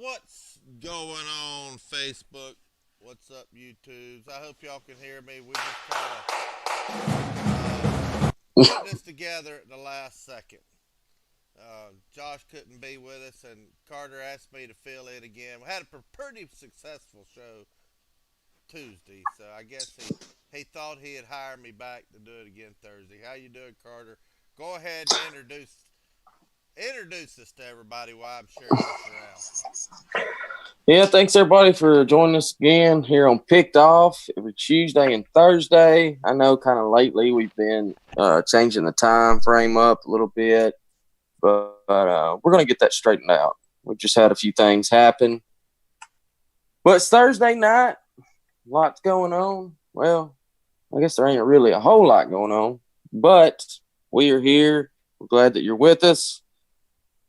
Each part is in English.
What's going on, Facebook? What's up, YouTubes? I hope y'all can hear me. We just put this together at the last second. Josh couldn't be with us, and Carter asked me to fill in again. We had a pretty successful show Tuesday, so I guess he thought he'd hire me back to do it again Thursday. How you doing, Carter? Go ahead and introduce this to everybody while I'm sharing this around. Yeah, thanks everybody for joining us again here on Picked Off every Tuesday and Thursday. I know kind of lately we've been changing the time frame up a little bit, but we're going to get that straightened out. We've just had a few things happen. But it's Thursday night, lots going on. Well, I guess there ain't really a whole lot going on, but we are here. We're glad that you're with us.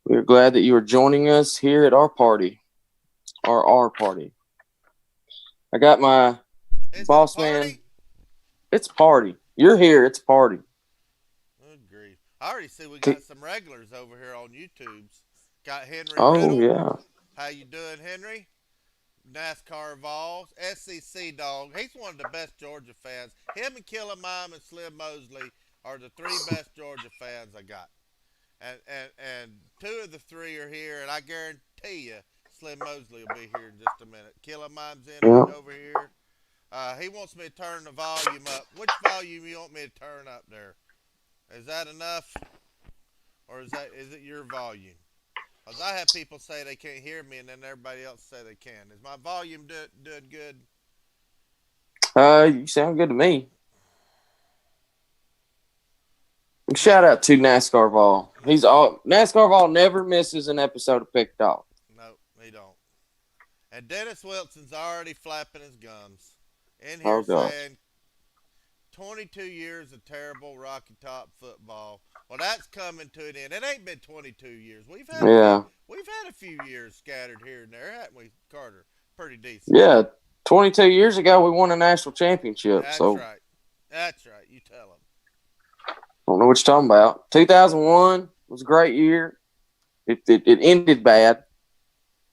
We're glad that you are joining us here at our party. Our party. I got my boss man. It's party. You're here. It's party. Good grief. I already see we got some regulars over here on YouTube's. Got Henry Oh, Riddle. yeah. How you doing, Henry? NASCAR Vols. SEC dog. He's one of the best Georgia fans. Him and Killer Mime and Slim Mosley are the three best Georgia fans I got. And two of the three are here, and I guarantee you Slim Mosley will be here in just a minute. Killer Mime's in over here. He wants me to turn the volume up. Which volume you want me to turn up there? Is that enough? Or is it your volume? Because I have people say they can't hear me, and then everybody else say they can. Is my volume doing good? You sound good to me. Shout out to NASCAR Vol. NASCAR Vol never misses an episode of Picked Off. No, he don't. And Dennis Wilson's already flapping his gums in here saying 22 years of terrible Rocky Top football. Well, that's coming to an end. It ain't been 22 years. We've had a few years scattered here and there, haven't we, Carter? Pretty decent. Yeah, 22 years ago we won a national championship. That's right. That's right. You tell them. I don't know what you're talking about. 2001 was a great year. It ended bad.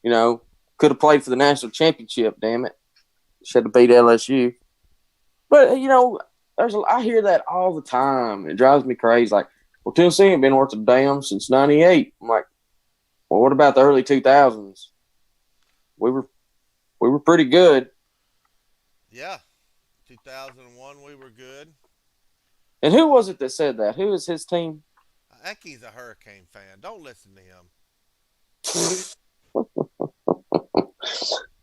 You know, could have played for the national championship, damn it. Should have beat LSU. But, you know, I hear that all the time. It drives me crazy. Like, well, Tennessee ain't been worth a damn since 98. I'm like, well, what about the early 2000s? We were pretty good. Yeah. 2001, we were good. And who was it that said that? Who is his team? I think he's a Hurricane fan. Don't listen to him.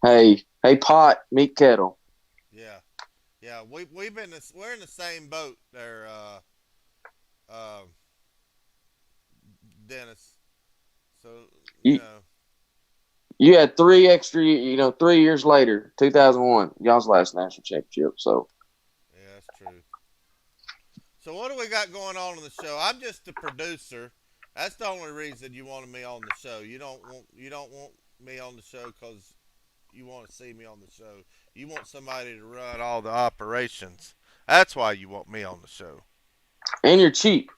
Hey, pot, meet kettle. Yeah. We're in the same boat there, Dennis. So you had 3 years later, 2001, y'all's last national championship. So yeah, that's true. So what do we got going on in the show? I'm just the producer. That's the only reason you wanted me on the show. You don't want me on the show because you want to see me on the show. You want somebody to run all the operations. That's why you want me on the show. And you're cheap.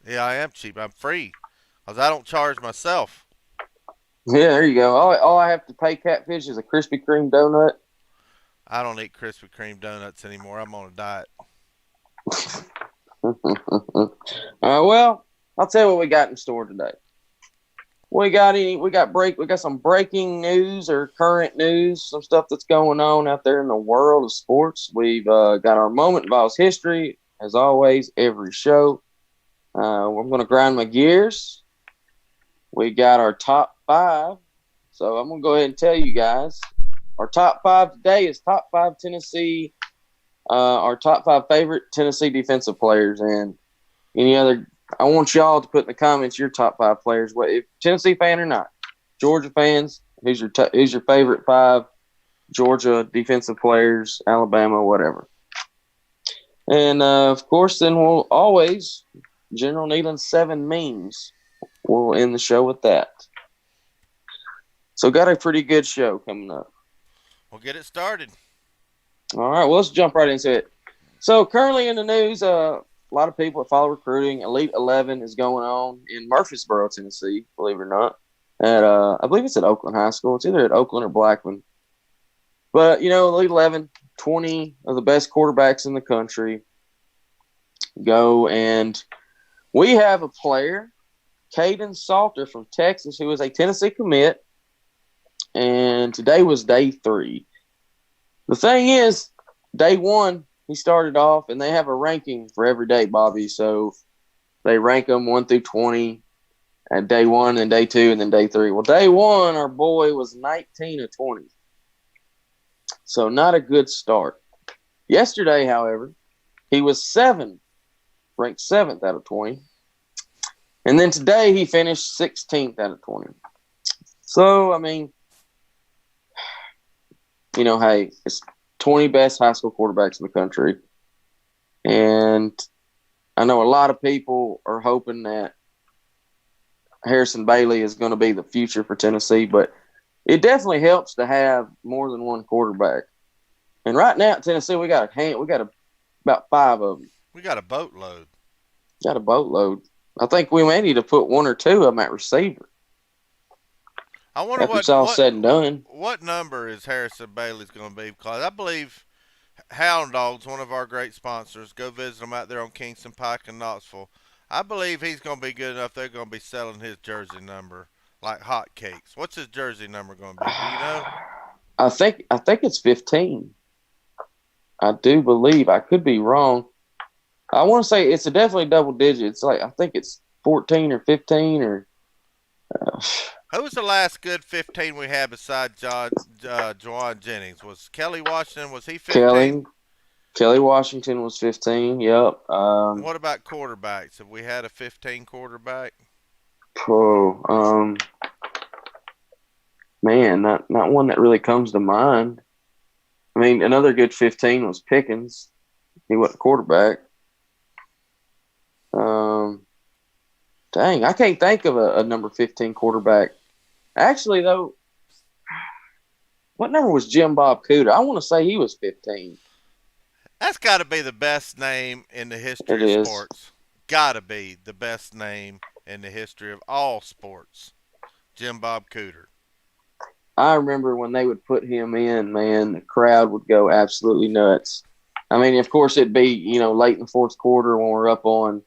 Yeah, I am cheap. I'm free because I don't charge myself. Yeah, there you go. All I have to pay Catfish is a Krispy Kreme donut. I don't eat Krispy Kreme donuts anymore. I'm on a diet. Well, I'll tell you what we got in store today. We got some breaking news or current news, some stuff that's going on out there in the world of sports. We've got our moment in Vols history, as always, every show. I'm going to grind my gears. We got our top 5. So I'm going to go ahead and tell you guys. Our top 5 today is top 5 Tennessee, our top 5 favorite Tennessee defensive players. And any other, I want y'all to put in the comments your top 5 players, if Tennessee fan or not. Georgia fans, who's your favorite 5 Georgia defensive players, Alabama, whatever. And, of course, then we'll always, General Neyland's 7 memes. We'll end the show with that. So got a pretty good show coming up. We'll get it started. All right, well, let's jump right into it. So currently in the news, a lot of people that follow recruiting, Elite 11 is going on in Murfreesboro, Tennessee, believe it or not. at I believe it's at Oakland High School. It's either at Oakland or Blackman. But Elite 11, 20 of the best quarterbacks in the country go, and we have a player, Kaidon Salter from Texas, who is a Tennessee commit, and today was day 3. The thing is, day 1 he started off, and they have a ranking for every day, Bobby. So they rank them 1 through 20 at day 1, and day 2, and then day 3. Well, day 1, our boy was 19 of 20. So not a good start. Yesterday, however, he was ranked 7th out of 20. And then today he finished 16th out of 20. So, hey, it's 20 best high school quarterbacks in the country. And I know a lot of people are hoping that Harrison Bailey is going to be the future for Tennessee, but it definitely helps to have more than one quarterback. And right now at Tennessee, we got about 5 of them. We got a boatload. Got a boatload. I think we may need to put 1 or 2 of them at receiver. I wonder after it's all said and done. What number is Harrison Bailey's going to be? Because I believe Hound Dogs, one of our great sponsors, go visit them out there on Kingston Pike in Knoxville. I believe he's going to be good enough. They're going to be selling his jersey number like hotcakes. What's his jersey number going to be? Do you know? I think it's 15. I do believe. I could be wrong. I want to say it's definitely double digits. I think it's 14 or 15 or. Who was the last good 15 we had besides Juwan Jennings? Was Kelly Washington? Was he 15? Kelly Washington was 15. Yep. What about quarterbacks? Have we had a 15 quarterback? Man, not one that really comes to mind. Another good 15 was Pickens. He wasn't quarterback. Dang, I can't think of a number 15 quarterback. Actually, though, what number was Jim Bob Cooter? I want to say he was 15. That's got to be the best name in the history of sports. Got to be the best name in the history of all sports. Jim Bob Cooter. I remember when they would put him in, man, the crowd would go absolutely nuts. Of course, it'd be, late in the fourth quarter when we're up on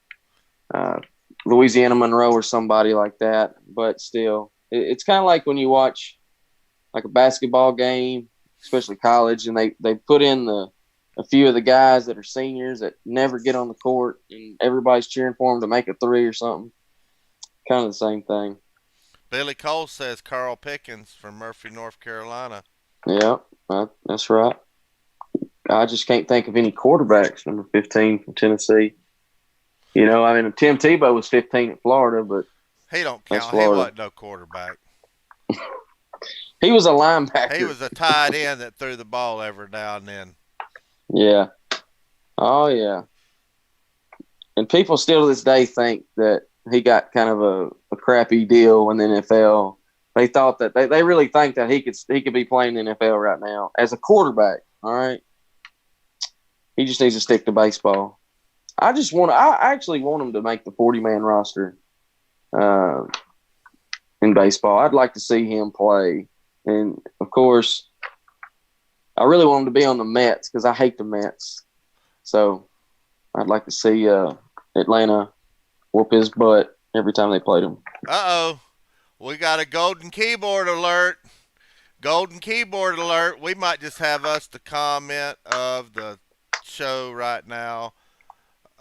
Louisiana Monroe or somebody like that. But still, it's kind of like when you watch like a basketball game, especially college, and they put in a few of the guys that are seniors that never get on the court, and everybody's cheering for them to make a 3 or something. Kind of the same thing. Billy Cole says Carl Pickens from Murphy, North Carolina. Yeah, that's right. I just can't think of any quarterbacks, number 15 from Tennessee. Tim Tebow was 15 at Florida, but he don't count. He wasn't no quarterback. He was a linebacker. He was a tight end that threw the ball every now and then. Yeah. Oh, yeah. And people still to this day think that he got kind of a crappy deal in the NFL. They thought that they really think that he could be playing in the NFL right now as a quarterback. All right. He just needs to stick to baseball. I actually want him to make the 40-man roster in baseball. I'd like to see him play. And, of course, I really want him to be on the Mets because I hate the Mets. So I'd like to see Atlanta whoop his butt every time they played him. Uh-oh. We got a golden keyboard alert. Golden keyboard alert. We might just have us the comment of the show right now.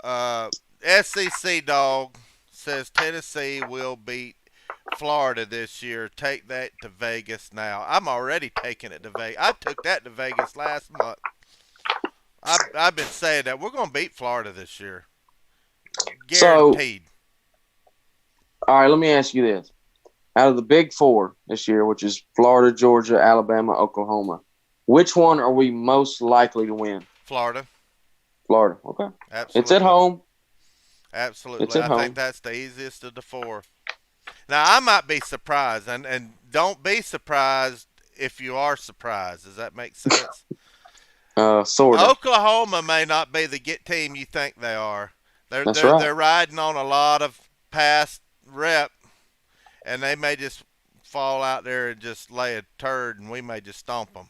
SEC Dog says Tennessee will beat Florida this year. Take that to Vegas now. I'm already taking it to Vegas. I took that to Vegas last month. I've been saying that we're going to beat Florida this year. Guaranteed. All right, let me ask you this. Out of the big 4 this year, which is Florida, Georgia, Alabama, Oklahoma, which one are we most likely to win? Florida. Florida, okay. Absolutely. It's at home. Absolutely. I think that's the easiest of the 4. Now, I might be surprised, and don't be surprised if you are surprised. Does that make sense? Sort of. Oklahoma may not be the team you think they are. That's right. They're riding on a lot of past rep, and they may just fall out there and just lay a turd, and we may just stomp them.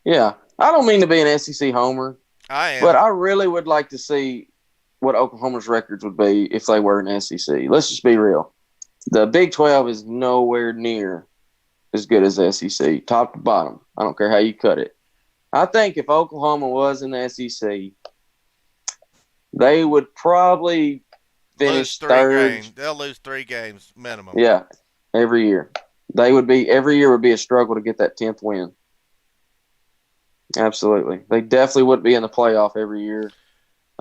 Yeah, I don't mean to be an SEC homer, I but am. I really would like to see what Oklahoma's records would be if they were an SEC. Let's just be real. The Big 12 is nowhere near as good as the SEC, top to bottom. I don't care how you cut it. I think if Oklahoma was in the SEC, they would probably Lose finish three third. games. They'll lose 3 games minimum. Yeah, every year. Every year would be a struggle to get that 10th win. Absolutely. They definitely would be in the playoff every year.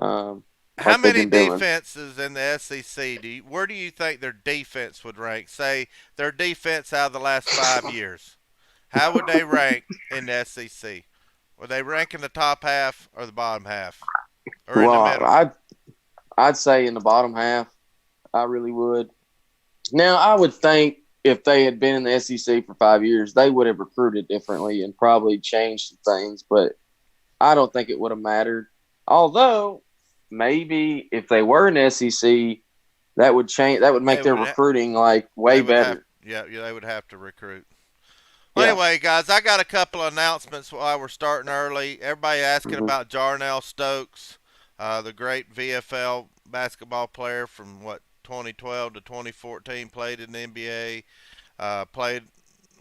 How Like they've many been doing. defenses in the SEC where do you think their defense would rank? Say their defense out of the last 5 years. How would they rank in the SEC? Would they rank in the top half or the bottom half? Or in the Well, middle? I'd say in the bottom half. I really would. Now, I would think if they had been in the SEC for 5 years, they would have recruited differently and probably changed some things, but I don't think it would have mattered. Although, maybe if they were in the SEC, that would change. That would make They their would recruiting like way they would have better. they would have to recruit. Well, Yeah. anyway, guys, I got a couple of announcements while we're starting early. Everybody asking Mm-hmm. about Jarnell Stokes, the great VFL basketball player from 2012 to 2014, played in the NBA, played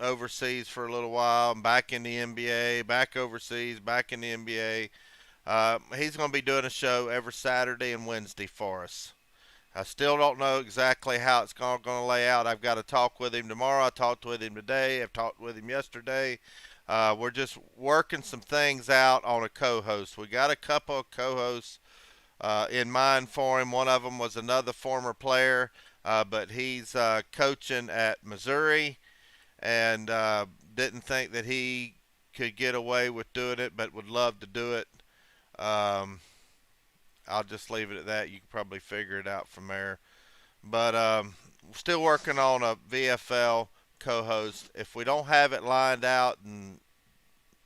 overseas for a little while, back in the NBA, back overseas, back in the NBA. He's going to be doing a show every Saturday and Wednesday for us. I still don't know exactly how it's going to lay out. I've got to talk with him tomorrow. I talked with him today. I've talked with him yesterday. We're just working some things out on a co-host. We got a couple of co-hosts in mind for him. One of them was another former player, but he's coaching at Missouri and didn't think that he could get away with doing it, but would love to do it. Um, I'll just leave it at that. You can probably figure it out from there. But still working on a VFL co-host. If we don't have it lined out and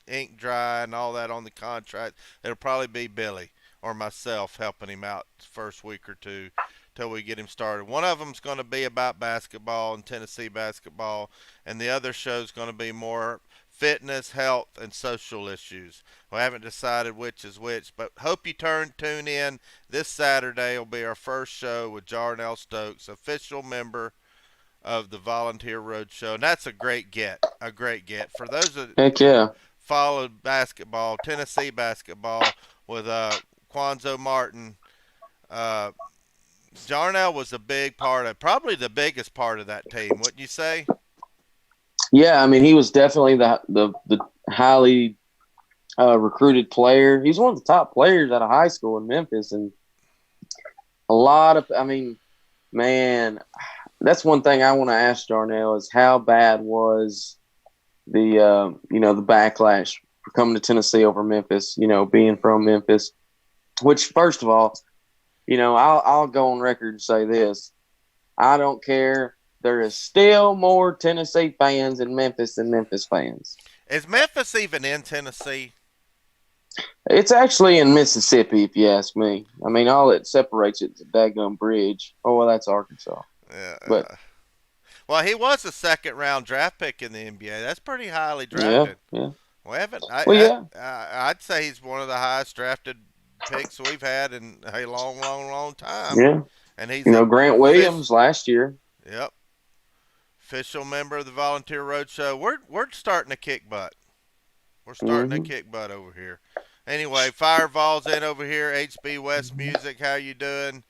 ink dry and all that on the contract, it'll probably be Billy or myself helping him out the first week or two till we get him started. One of them's going to be about basketball and Tennessee basketball, and the other show's going to be more fitness, health, and social issues. We haven't decided which is which, but hope you tune in this Saturday. Will be our first show with Jarnell Stokes, official member of the Volunteer Road Show, and that's a great get. A great get for those that Heck yeah. followed basketball, Tennessee basketball with Quanzo Martin. Uh, Jarnell was a big part of, probably the biggest part of that team, wouldn't you say? Yeah, I mean, he was definitely the highly recruited player. He's one of the top players out of high school in Memphis, and a lot of, I mean, man, that's one thing I want to ask Jarnell is how bad was the backlash for coming to Tennessee over Memphis, being from Memphis, which first of all, I'll go on record and say this. I don't care. There is still more Tennessee fans in Memphis than Memphis fans. Is Memphis even in Tennessee? It's actually in Mississippi, if you ask me. I mean, all that separates it is a daggum bridge. Oh, well, that's Arkansas. Yeah. But Well, he was a second round draft pick in the NBA. That's pretty highly yeah, drafted. yeah. We haven't. Well, yeah. I'd say he's one of the highest drafted picks we've had in a long, long, long time. Yeah. And he's Grant Williams last year. Yep. Official member of the Volunteer Roadshow. We're starting to kick butt. We're starting to kick butt over here. Anyway, Fireball's in over here. HB West Music, how you doing?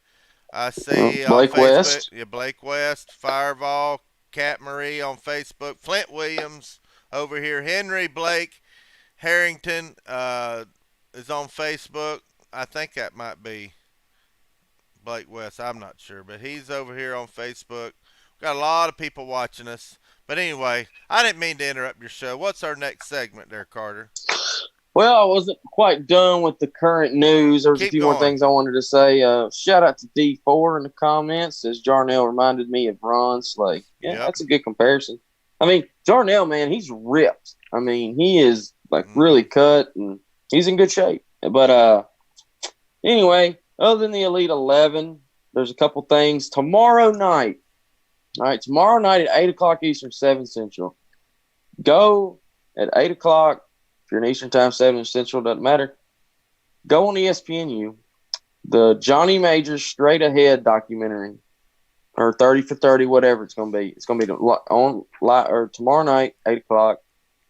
I see Blake on Facebook. West. Yeah, Blake West, Fireball, Cat Marie on Facebook, Flint Williams over here, Henry Blake Harrington is on Facebook. I think that might be Blake West. I'm not sure, but he's over here on Facebook. Got a lot of people watching us. But anyway, I didn't mean to interrupt your show. What's our next segment there, Carter? Well, I wasn't quite done with the current news. There's a few more things I wanted to say. Shout out to D4 in the comments. Says Jarnell reminded me of Ron Slay. Yeah, That's a good comparison. I mean, Jarnell, man, he's ripped. I mean, he is like really cut and he's in good shape. But anyway, other than the Elite 11, there's a couple things. Tomorrow night, All right, tomorrow night at 8 o'clock Eastern, 7 Central. Go at 8 o'clock. If you're in Eastern Time, 7 Central, doesn't matter. Go on ESPNU. The Johnny Majors Straight Ahead documentary, or 30 for 30, whatever it's going to be. It's going to be on or tomorrow night, 8 o'clock.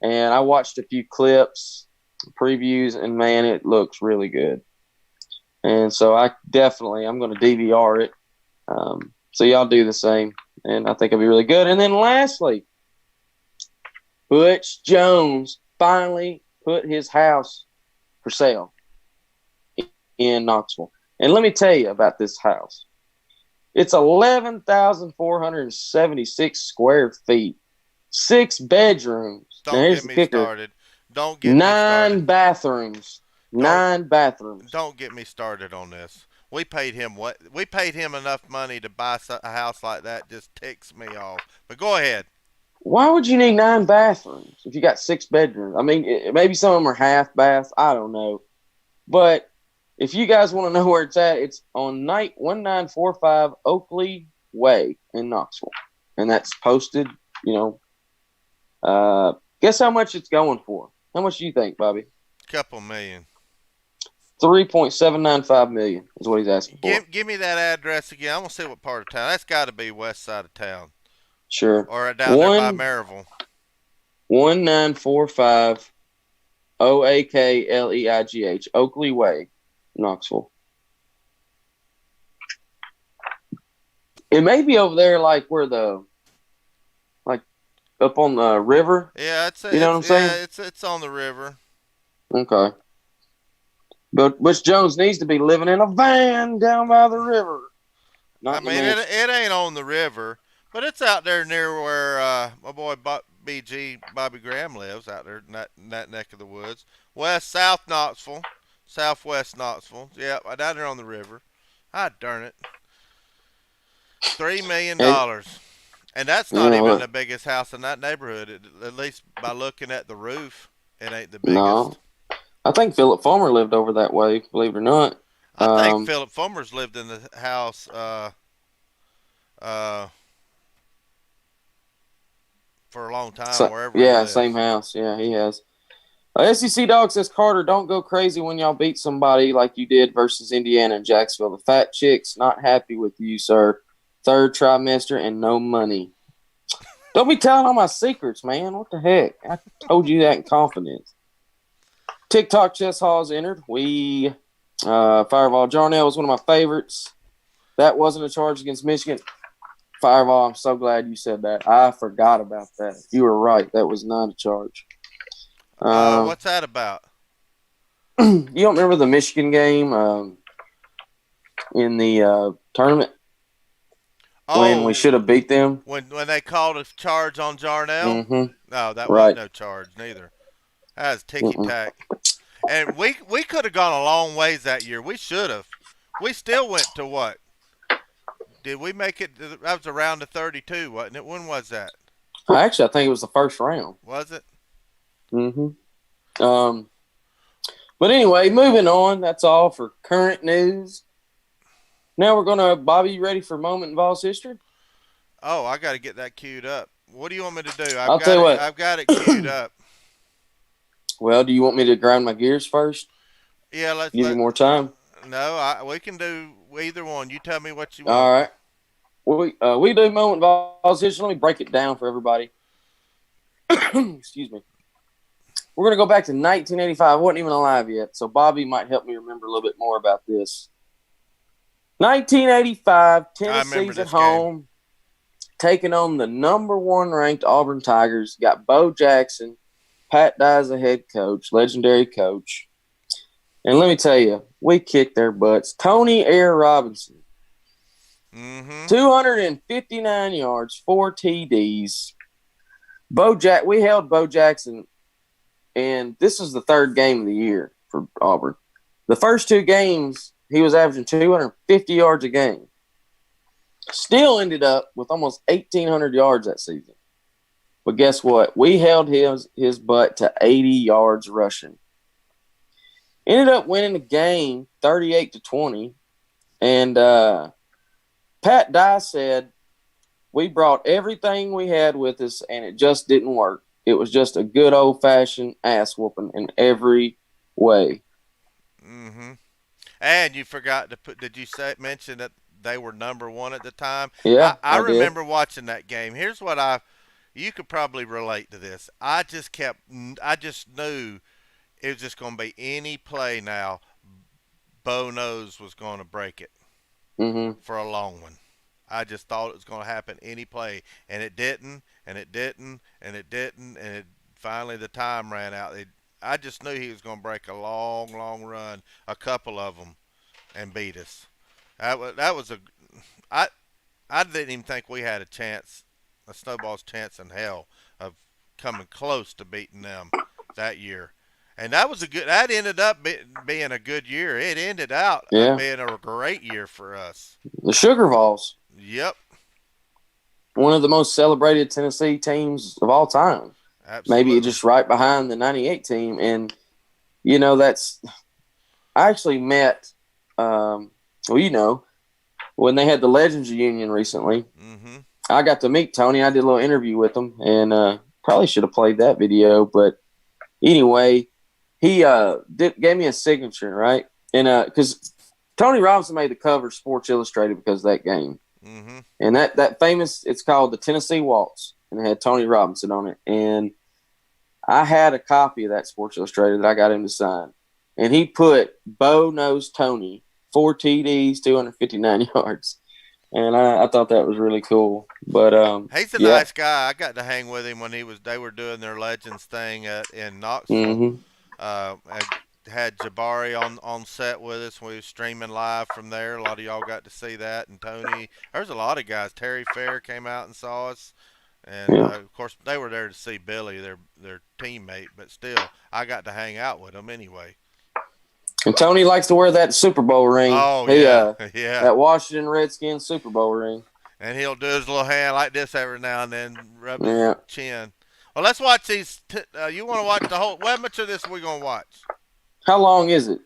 And I watched a few clips, previews, and, man, it looks really good. And so I'm going to DVR it. So y'all do the same. And I think it'll be really good. And then lastly, Butch Jones finally put his house for sale in Knoxville. And let me tell you about this house. It's 11,476 square feet, 6 bedrooms. Don't get me started. Don't get 9 me started. bathrooms. Don't, 9 bathrooms. Don't get me started on this. We paid him what? We paid him enough money to buy a house like that. Just ticks me off. But go ahead. Why would you need 9 bathrooms if you got 6 bedrooms? I mean, maybe some of them are half baths. I don't know. But if you guys want to know where it's at, it's on 1945 Oakley Way in Knoxville. And that's posted, guess how much it's going for? How much do you think, Bobby? Couple million. $3.795 million is what he's asking for. Give me that address again. I want to see what part of town. That's got to be west side of town. Sure. Or down there by Maryville. 1945 Oakleigh, Oakley Way, Knoxville. It may be over there like where up on the river. Yeah, you know what I'm saying? Yeah, it's on the river. Okay. But Butch Jones needs to be living in a van down by the river. It ain't on the river, but it's out there near where my boy Bobby Graham lives, out there in that neck of the woods. Southwest Knoxville. Yeah, down there on the river. Ah, darn it. $3 million. And that's not even the biggest house in that neighborhood. At least by looking at the roof, it ain't the biggest. No. I think Philip Fulmer lived over that way, believe it or not. I think Philip Fulmer's lived in the house for a long time, wherever he lives. Same house. Yeah, he has. SEC Dog says, Carter, don't go crazy when y'all beat somebody like you did versus Indiana and Jacksonville. The fat chick's not happy with you, sir. 3rd trimester and no money. Don't be telling all my secrets, man. What the heck? I told you that in confidence. TikTok Chess Hall's entered. Fireball Jarnell was one of my favorites. That wasn't a charge against Michigan. Fireball, I'm so glad you said that. I forgot about that. You were right. That was not a charge. What's that about? You don't remember the Michigan game in the tournament? When we should have beat them? When they called a charge on Jarnell? Mm-hmm. No, that wasn't no charge neither. That was ticky-tack. And we could have gone a long ways that year. We should have. We still went to what? Did we make it? That was around the 32, wasn't it? When was that? Actually, I think it was the first round. Was it? Mm-hmm. But anyway, moving on. That's all for current news. Now we're going to – Bobby, you ready for a moment in Vols history? Oh, I got to get that queued up. What do you want me to do? I'll tell you what. I've got it queued up. Well, do you want me to grind my gears first? Yeah, let's give you more time. No, we can do either one. You tell me what you want. All right. We do moment Vols history. Let me break it down for everybody. Excuse me. We're going to go back to 1985. I wasn't even alive yet, so Bobby might help me remember a little bit more about this. 1985, Tennessee's at home, taking on the number 1 ranked Auburn Tigers. Got Bo Jackson, Pat Dye as a head coach, legendary coach. And let me tell you, we kicked their butts. Tony Air Robinson, 259 yards, 4 TDs. We held Bo Jackson, and this is the 3rd game of the year for Auburn. The first 2 games, he was averaging 250 yards a game. Still ended up with almost 1,800 yards that season. But guess what? We held his butt to 80 yards rushing. Ended up winning the game 38-20. And Pat Dye said we brought everything we had with us, and it just didn't work. It was just a good old fashioned ass whooping in every way. Mm-hmm. And you forgot to put. Did you say mention that they were number one at the time? I Yeah, I I did. remember watching that game. Here's what I. You could probably relate to this. I just kept. I just knew it was just going to be any play now. Bo Nose was going to break it Hmm. for a long one. I just thought it was going to happen any play, and it didn't, and it didn't, and it didn't, and it finally the time ran out. I just knew he was going to break a long, long run, a couple of them, and beat us. That was a I I didn't even think we had a chance, a snowball's chance in hell of coming close to beating them that year. And that was a good. That ended up being a good year. It ended out Yeah, being a great year for us. the Sugar Vols, Yep, one of the most celebrated Tennessee teams of all time. Maybe absolutely. just right behind the '98 team. And that's. I actually met. Well, when they had the Legends reunion recently, Mm-hmm. I got to meet Tony. I did a little interview with him, and probably should have played that video. But anyway, he gave me a signature, right? And because Tony Robinson made the cover of Sports Illustrated because of that game, Mm-hmm. and that famous, it's called the Tennessee Waltz, and it had Tony Robinson on it. And I had a copy of that Sports Illustrated that I got him to sign, and he put Bo Knows Tony, 4 TDs, 259 yards. And I thought that was really cool. But He's a yeah, nice guy. I got to hang with him when they were doing their Legends thing in Knoxville. mm-hmm. I had Jabari on set with us. We were streaming live from there. A lot of y'all got to see that. And Tony, there's a lot of guys. Terry Fair came out and saw us. And Yeah. of course, they were there to see Billy, their teammate. But still, I got to hang out with them anyway. And Tony likes to wear that Super Bowl ring. Oh He yeah, yeah. that Washington Redskins Super Bowl ring. And he'll do his little hand like this every now and then, rub his Yeah. chin. Well, let's watch these. You want to watch the whole? How much of this are we gonna watch? How long is it?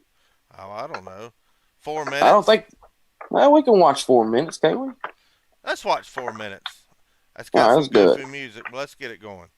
Oh, I don't know. 4 I don't minutes. think. Well, we can watch 4 minutes, can't we? Let's watch 4 minutes. That's All got right, some let's do goofy it. music. But let's get it going.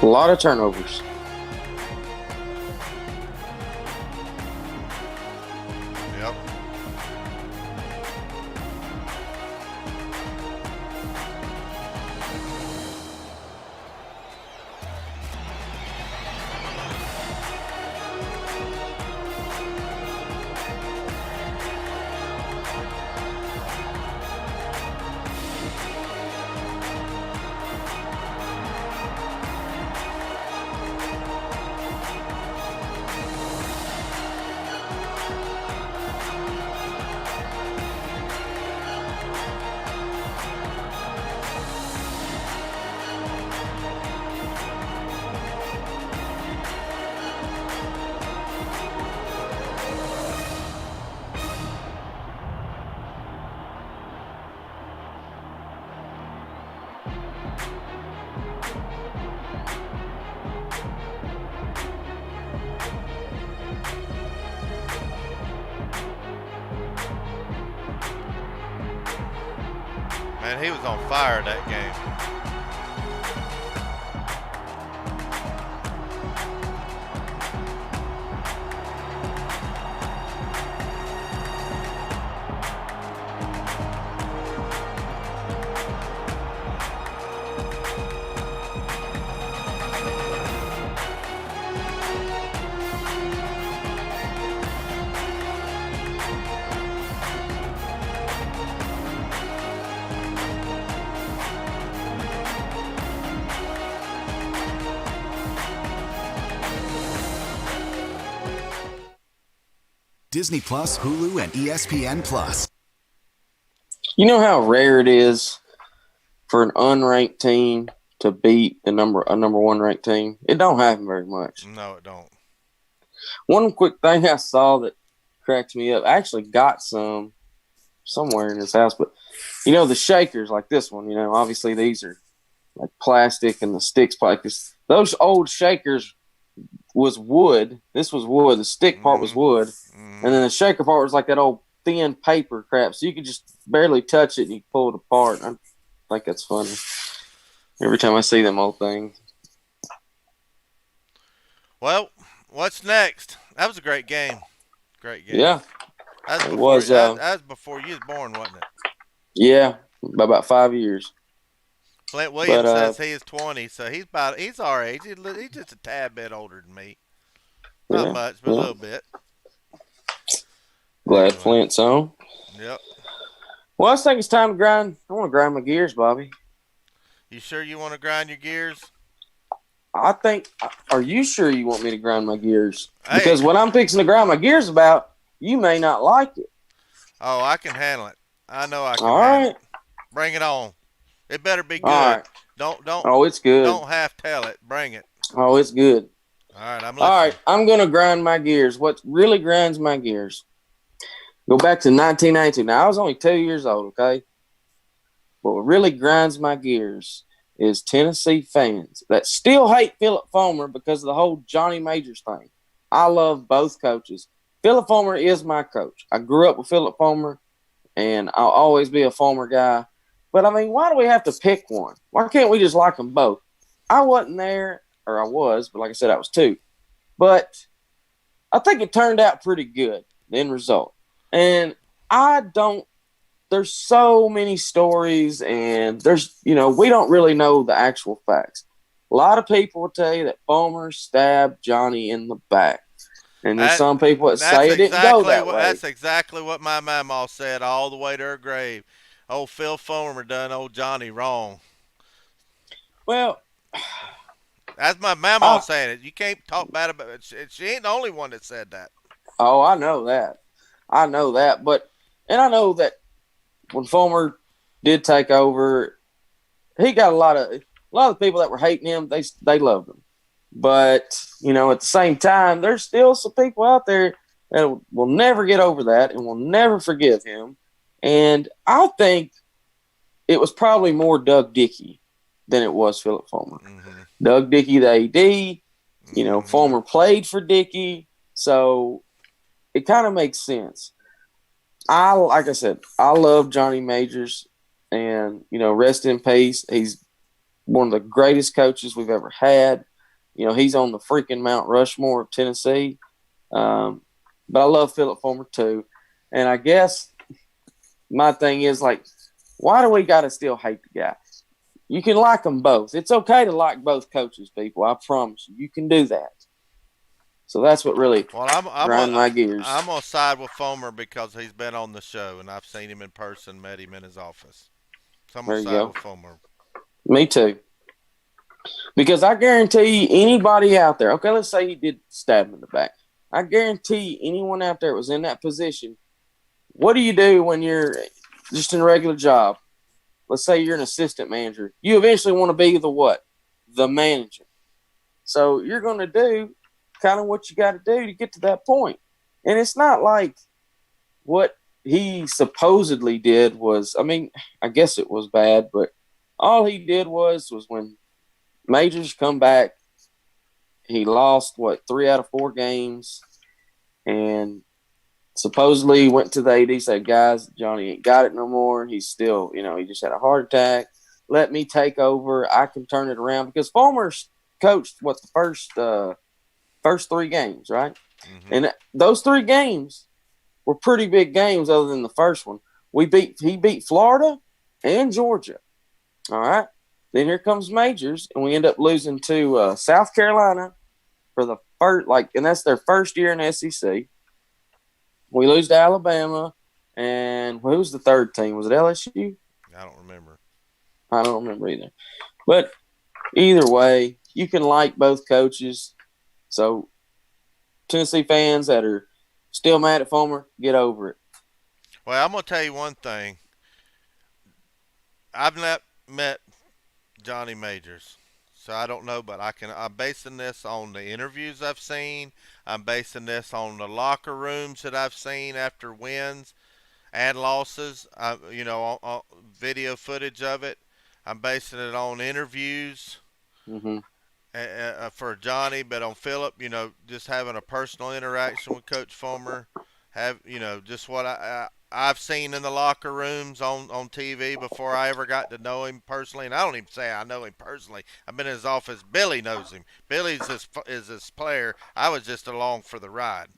A lot of turnovers. Yep. Man, he was on fire that game. Disney Plus, Hulu, and ESPN Plus. You know how rare it is for an unranked team to beat a number one ranked team? It don't happen very much. No, it don't. One quick thing I saw that cracks me up. I actually got some somewhere in this house, but the shakers like this one, obviously these are like plastic and the sticks like this. Those old shakers was wood. This was wood. The stick part was wood. And then the shaker part was like that old thin paper crap. So you could just barely touch it and you pull it apart. I think that's funny. Every time I see them old things. Well, what's next? That was a great game. Great game. Yeah. That It was, that was before you was born, wasn't it? Yeah. By about 5 years. Flint Williams says he is 20, so he's our age. He's just a tad bit older than me. Not much, but a little bit. Glad Flint's on. Yep. Well, I think it's time to grind. I want to grind my gears, Bobby. You sure you want to grind your gears? Are you sure you want me to grind my gears? Hey. Because what I'm fixing to grind my gears about, you may not like it. Oh, I can handle it. I know I can All handle right. it. Bring it on. It better be good. All right. Don't. Oh, it's good. Don't half tell it. Bring it. Oh, it's good. All right, I'm listening. All right, I'm going to grind my gears. What really grinds my gears? Go back to 1992. Now, I was only 2 years old, okay? But what really grinds my gears is Tennessee fans that still hate Philip Fulmer because of the whole Johnny Majors thing. I love both coaches. Philip Fulmer is my coach. I grew up with Philip Fulmer, and I'll always be a Fulmer guy. But, I mean, why do we have to pick one? Why can't we just like them both? I wasn't there, or I was, but like I said, I was 2. But I think it turned out pretty good, the end result. And there's so many stories, and we don't really know the actual facts. A lot of people will tell you that Fulmer stabbed Johnny in the back. And there's some people that say it didn't go that way. That's exactly what my mama said all the way to her grave. Old Phil Fulmer done old Johnny wrong. Well, that's my mama saying it. You can't talk bad about it. She ain't the only one that said that. Oh, I know that. I know that. And I know that when Fulmer did take over, he got a lot of people that were hating him. They loved him. But, at the same time, there's still some people out there that will never get over that and will never forgive him. And I think it was probably more Doug Dickey than it was Philip Fulmer. Mm-hmm. Doug Dickey, the AD, Fulmer played for Dickey. So it kind of makes sense. Like I said, I love Johnny Majors, and, rest in peace. He's one of the greatest coaches we've ever had. You know, he's on the freaking Mount Rushmore of Tennessee. But I love Philip Fulmer too. And I guess my thing is, like, why do we got to still hate the guy? You can like them both. It's okay to like both coaches, people. I promise you. You can do that. So that's what really grinds my gears. I'm going to side with Fulmer because he's been on the show and I've seen him in person, met him in his office. So I'm going to side with Fulmer. Me too. Because I guarantee anybody out there, okay, let's say he did stab him in the back. I guarantee anyone out there that was in that position, what do you do when you're just in a regular job? Let's say you're an assistant manager. You eventually want to be the what? The manager. So you're going to do kind of what you got to do to get to that point. And it's not like what he supposedly did was, I mean, I guess it was bad, but all he did was when Majors come back, he lost, 3 out of 4 games, and supposedly went to the AD, said, guys, Johnny ain't got it no more. He's still, he just had a heart attack. Let me take over. I can turn it around. Because Fulmer coached, the first 3 games, right? Mm-hmm. And those 3 games were pretty big games other than the first one. He beat Florida and Georgia. All right? Then here comes Majors, and we end up losing to South Carolina for the first, and that's their first year in the SEC. We lose to Alabama, and who was the third team? Was it LSU? I don't remember. I don't remember either. But either way, you can like both coaches. So Tennessee fans that are still mad at Fulmer, get over it. Well, I'm going to tell you one thing. I've not met Johnny Majors, so I don't know, but I'm basing this on the interviews I've seen. I'm basing this on the locker rooms that I've seen after wins and losses. On video footage of it. I'm basing it on interviews for Johnny, but on Philip, just having a personal interaction with Coach Fulmer, just what I've seen in the locker rooms on TV before I ever got to know him personally. And I don't even say I know him personally. I've been in his office. Billy knows him. Billy's his player. I was just along for the ride.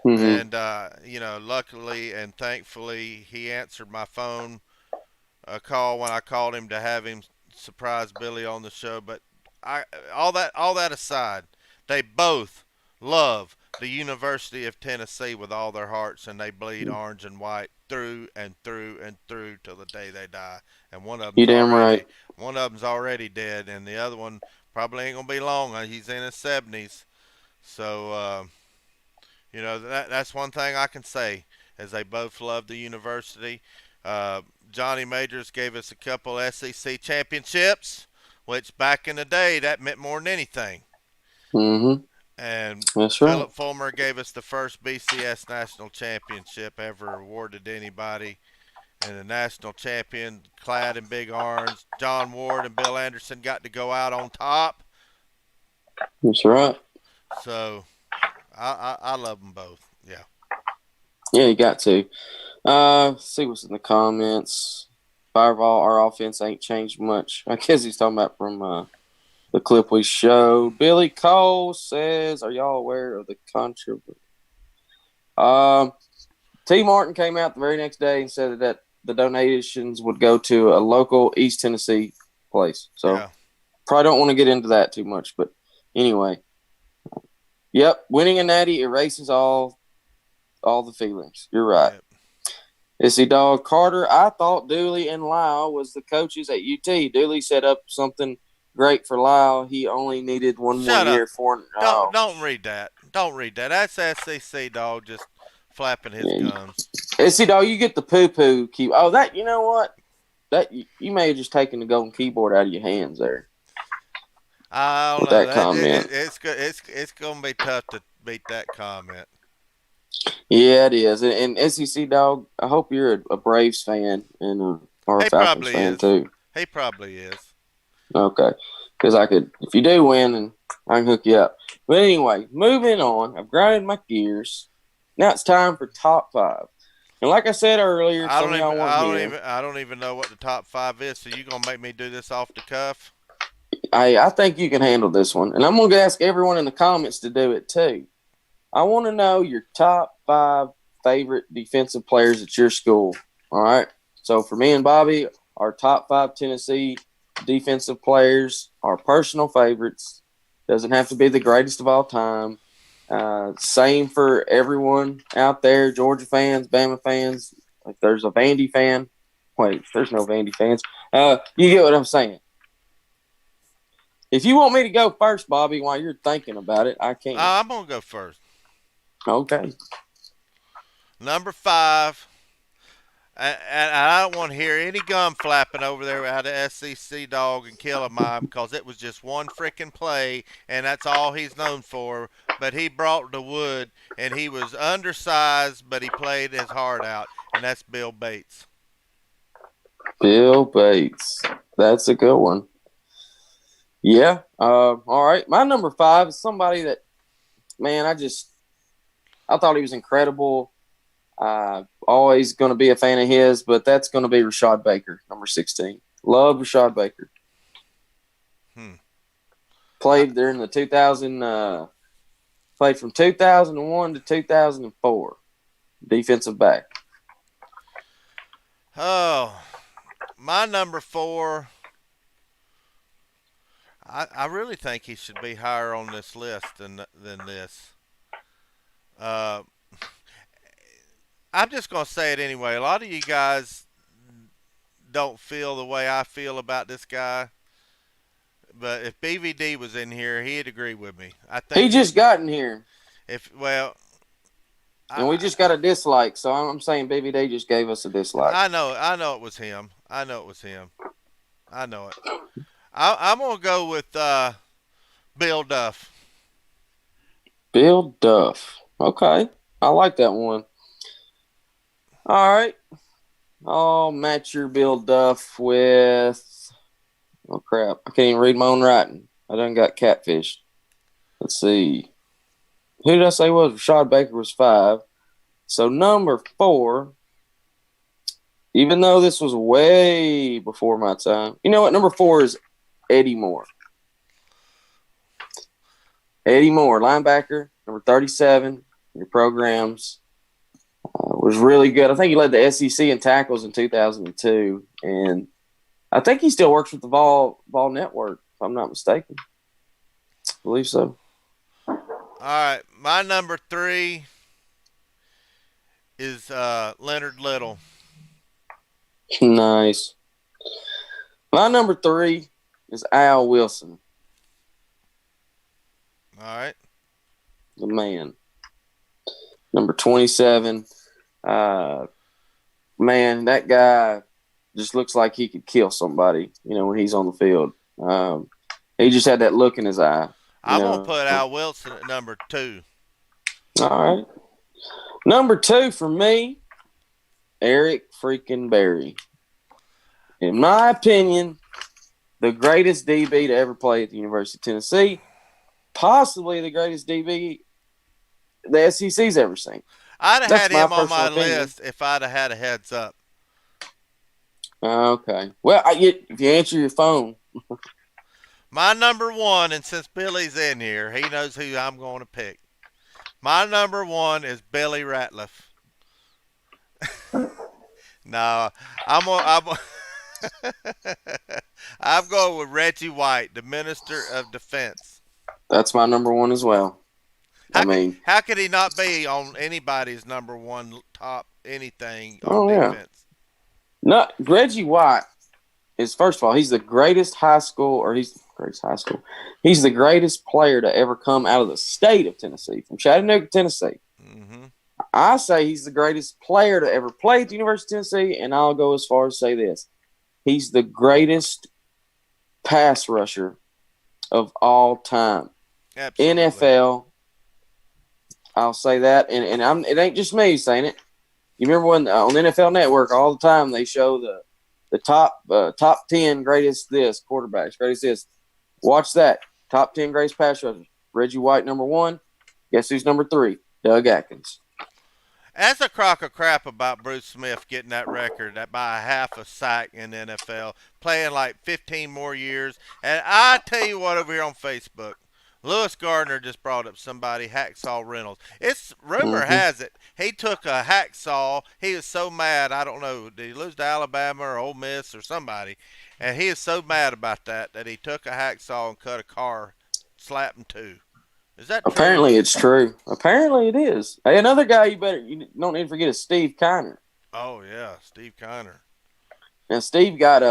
Mm-hmm. And, luckily and thankfully, he answered my phone call when I called him to have him surprise Billy on the show. But all that aside, they both love the University of Tennessee with all their hearts, and they bleed orange and white through and through and through till the day they die. And one of them's already dead, and the other one probably ain't gonna be long. He's in his 70s, so that's one thing I can say, is they both love the university. Johnny Majors gave us a couple SEC championships, which back in the day that meant more than anything. Mm-hmm. And that's Philip right. Fulmer gave us the first BCS national championship ever awarded to anybody. And the national champion, clad in big orange, John Ward and Bill Anderson got to go out on top. That's right. So I love them both. Yeah. Yeah, you got to. See what's in the comments. Fireball, our offense ain't changed much. I guess he's talking about from the clip we showed. Billy Cole says, are y'all aware of the controversy? T. Martin came out the very next day and said that the donations would go to a local East Tennessee place. So probably don't want to get into that too much. But anyway, yep, winning a natty erases all the feelings. You're right. Yep. Issy Dog Carter, I thought Dooley and Lyle was the coaches at UT. Dooley set up something great for Lyle. He only needed one more year for. Don't read that. Don't read that. That's SEC Dog just flapping his gums. SEC Dog, you get the poo-poo key. Oh, that, you know what? That you may have just taken the golden keyboard out of your hands there. I don't know. That comment. It's going to be tough to beat that comment. Yeah, it is. And SEC Dog, I hope you're a Braves fan and a Falcons fan too. He probably is. Okay. Because if you do win, then I can hook you up. But anyway, moving on. I've grinded my gears. Now it's time for top 5. And like I said earlier, I don't even know what the top 5 is. So you gonna make me do this off the cuff? I think you can handle this one. And I'm going to ask everyone in the comments to do it too. I want to know your top 5 favorite defensive players at your school. All right. So for me and Bobby, our top 5 Tennessee defensive players, our personal favorites. Doesn't have to be the greatest of all time. Same for everyone out there, Georgia fans, Bama fans. If there's a Vandy fan, wait, there's no Vandy fans. You get what I'm saying. If you want me to go first, Bobby, while you're thinking about it, I can. I'm going to go first. Okay. Number 5. And I don't want to hear any gum flapping over there out of SEC Dog and Kill 'em Mime, because it was just one freaking play, and that's all he's known for. But he brought the wood, and he was undersized, but he played his heart out, and that's Bill Bates. Bill Bates. That's a good one. Yeah. All right. My number 5 is somebody that, man, I thought he was incredible. Always going to be a fan of his, but that's going to be Rashad Baker, number 16. Love Rashad Baker. Played during the 2000, played from 2001 to 2004. Defensive back. Oh, my number 4. I really think he should be higher on this list than this. I'm just going to say it anyway. A lot of you guys don't feel the way I feel about this guy. But if BVD was in here, he'd agree with me. I think he just got in here. And we just got a dislike, so I'm saying BVD just gave us a dislike. I know it was him. I know it. I'm going to go with Bill Duff. Bill Duff. Okay. I like that one. All right. I'll match your Bill Duff with, oh, crap. I can't even read my own writing. I done got Catfish. Let's see. Who did I say was? Rashad Baker was 5. So number 4, even though this was way before my time, you know what? Number 4 is Eddie Moore. Eddie Moore, linebacker, number 37, your programs. Was really good. I think he led the SEC in tackles in 2002. And I think he still works with the Vol Network, if I'm not mistaken. I believe so. All right. My number 3 is Leonard Little. Nice. My number 3 is Al Wilson. All right. The man. Number 27. Man, that guy just looks like he could kill somebody, when he's on the field. He just had that look in his eye. I'm going to put Al Wilson at number 2. All right. Number 2 for me, Eric freaking Berry. In my opinion, the greatest DB to ever play at the University of Tennessee, possibly the greatest DB the SEC's ever seen. I'd have had him on my list if I'd have had a heads up. Okay. Well, if you answer your phone. My number 1, and since Billy's in here, he knows who I'm going to pick. My number 1 is Billy Ratliff. No, I'm going with Reggie White, the Minister of Defense. That's my number 1 as well. How could he not be on anybody's number 1 top anything on defense? No, Reggie White is, first of all, he's the greatest He's the greatest player to ever come out of the state of Tennessee, from Chattanooga, Tennessee. Mm-hmm. I say he's the greatest player to ever play at the University of Tennessee, and I'll go as far as say this. He's the greatest pass rusher of all time. Absolutely. NFL, I'll say that, and it ain't just me saying it. You remember when on NFL Network all the time they show the top 10 greatest quarterbacks, greatest this. Watch that. Top 10 greatest pass rushers. Reggie White, number 1. Guess who's number 3? Doug Atkins. That's a crock of crap about Bruce Smith getting that record that by a half a sack in the NFL, playing like 15 more years. And I tell you what, over here on Facebook, Lewis Gardner just brought up somebody, Hacksaw Reynolds. It's rumor Mm-hmm. has it he took a hacksaw. He was so mad. I don't know. Did he lose to Alabama or Ole Miss or somebody? And he is so mad about that he took a hacksaw and cut a car, slapped him too. Is that true? Apparently, it's true. Apparently, it is. Hey, another guy you don't need to forget is Steve Kiner. Oh yeah, Steve Kiner. Now, Steve got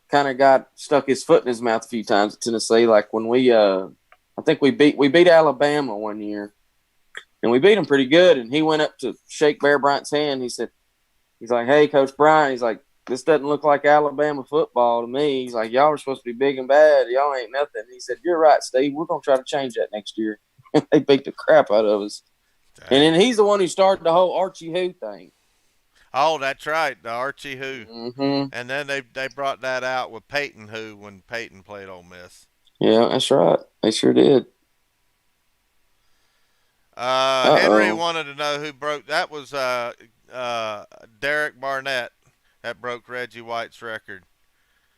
kind of got stuck his foot in his mouth a few times at Tennessee. Like when I think we beat Alabama one year, and we beat him pretty good. And he went up to shake Bear Bryant's hand. He's like, "Hey, Coach Bryant." He's like, "This doesn't look like Alabama football to me." He's like, "Y'all are supposed to be big and bad. Y'all ain't nothing." He said, "You're right, Steve. We're gonna try to change that next year." They beat the crap out of us. Dang. And then he's the one who started the whole Archie Who thing. Oh, that's right, the Archie Who. Mm-hmm. And then they brought that out with Peyton Who when Peyton played Ole Miss. Yeah, that's right. They sure did. Henry Uh-oh. wanted to know who broke. That was Derek Barnett that broke Reggie White's record.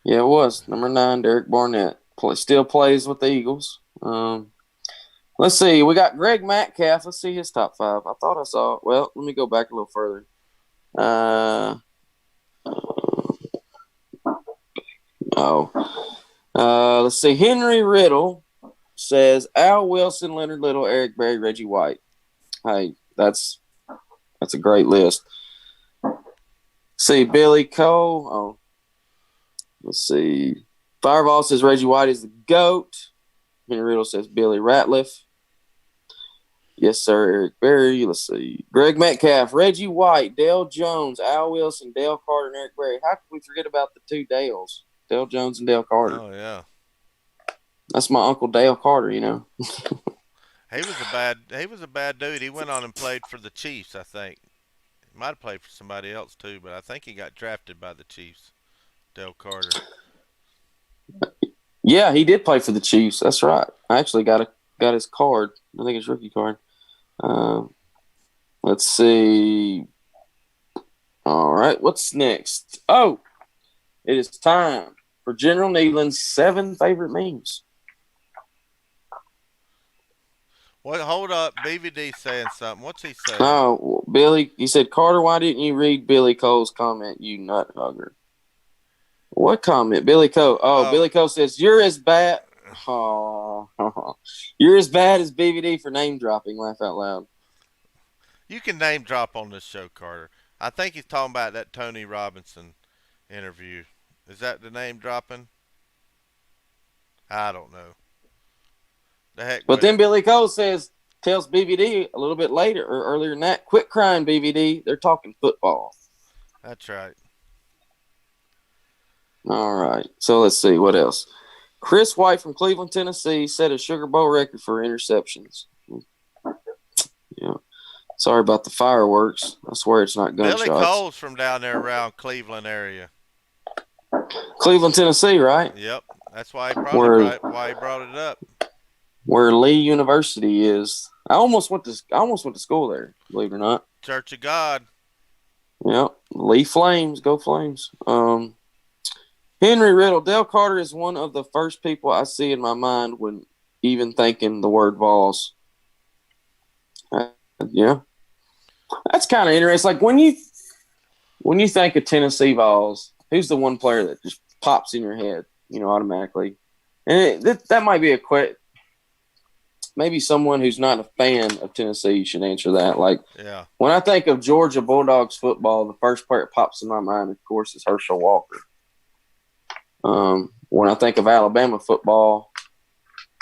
Yeah, it was. Number 9, Derek Barnett. Still plays with the Eagles. Let's see. We got Greg Metcalf. Let's see his top 5. I thought I saw. Well, let me go back a little further. Let's see. Henry Riddle says Al Wilson, Leonard Little, Eric Berry, Reggie White. Hey, that's a great list. See, Billy Cole. Oh, let's see. Fireball says Reggie White is the GOAT. Henry Riddle says Billy Ratliff. Yes, sir, Eric Berry. Let's see. Greg Metcalf, Reggie White, Dale Jones, Al Wilson, Dale Carter, and Eric Berry. How could we forget about the two Dales? Dale Jones and Dale Carter. Oh yeah, that's my Uncle Dale Carter, you know. he was a bad dude. He went on and played for the Chiefs, I think. He might have played for somebody else too, but I think he got drafted by the Chiefs. Dale Carter. Yeah, he did play for the Chiefs. That's right. I actually got his card. I think his rookie card. Let's see. All right, what's next? Oh, it is time for General Nealon's 7 favorite memes. What? Hold up, BVD saying something. What's he saying? Oh, Billy. He said, Carter, why didn't you read Billy Cole's comment? You nut hugger. What comment? Billy Cole. Oh, Billy Cole says you're as bad. Oh, you're as bad as BVD for name dropping. Laugh out loud. You can name drop on this show, Carter. I think he's talking about that Tony Robinson interview. Is that the name dropping? I don't know. The heck. But then Billy Cole tells BVD a little bit later or earlier than that, quit crying, BVD. They're talking football. That's right. All right. So let's see what else. Chris White from Cleveland, Tennessee, set a Sugar Bowl record for interceptions. Yeah. Sorry about the fireworks. I swear it's not gunshots. Billy Cole's from down there around Cleveland area. Cleveland, Tennessee, right? Yep. That's why he brought it up. Where Lee University is. I almost went to school there, believe it or not. Church of God. Yep. Lee Flames. Go Flames. Henry Riddle. Dale Carter is one of the first people I see in my mind when even thinking the word Vols. Yeah. That's kind of interesting. Like when you think of Tennessee Vols, who's the one player that just pops in your head, automatically? And that might be maybe someone who's not a fan of Tennessee should answer that. Like, yeah. When I think of Georgia Bulldogs football, the first player that pops in my mind, of course, is Herschel Walker. When I think of Alabama football,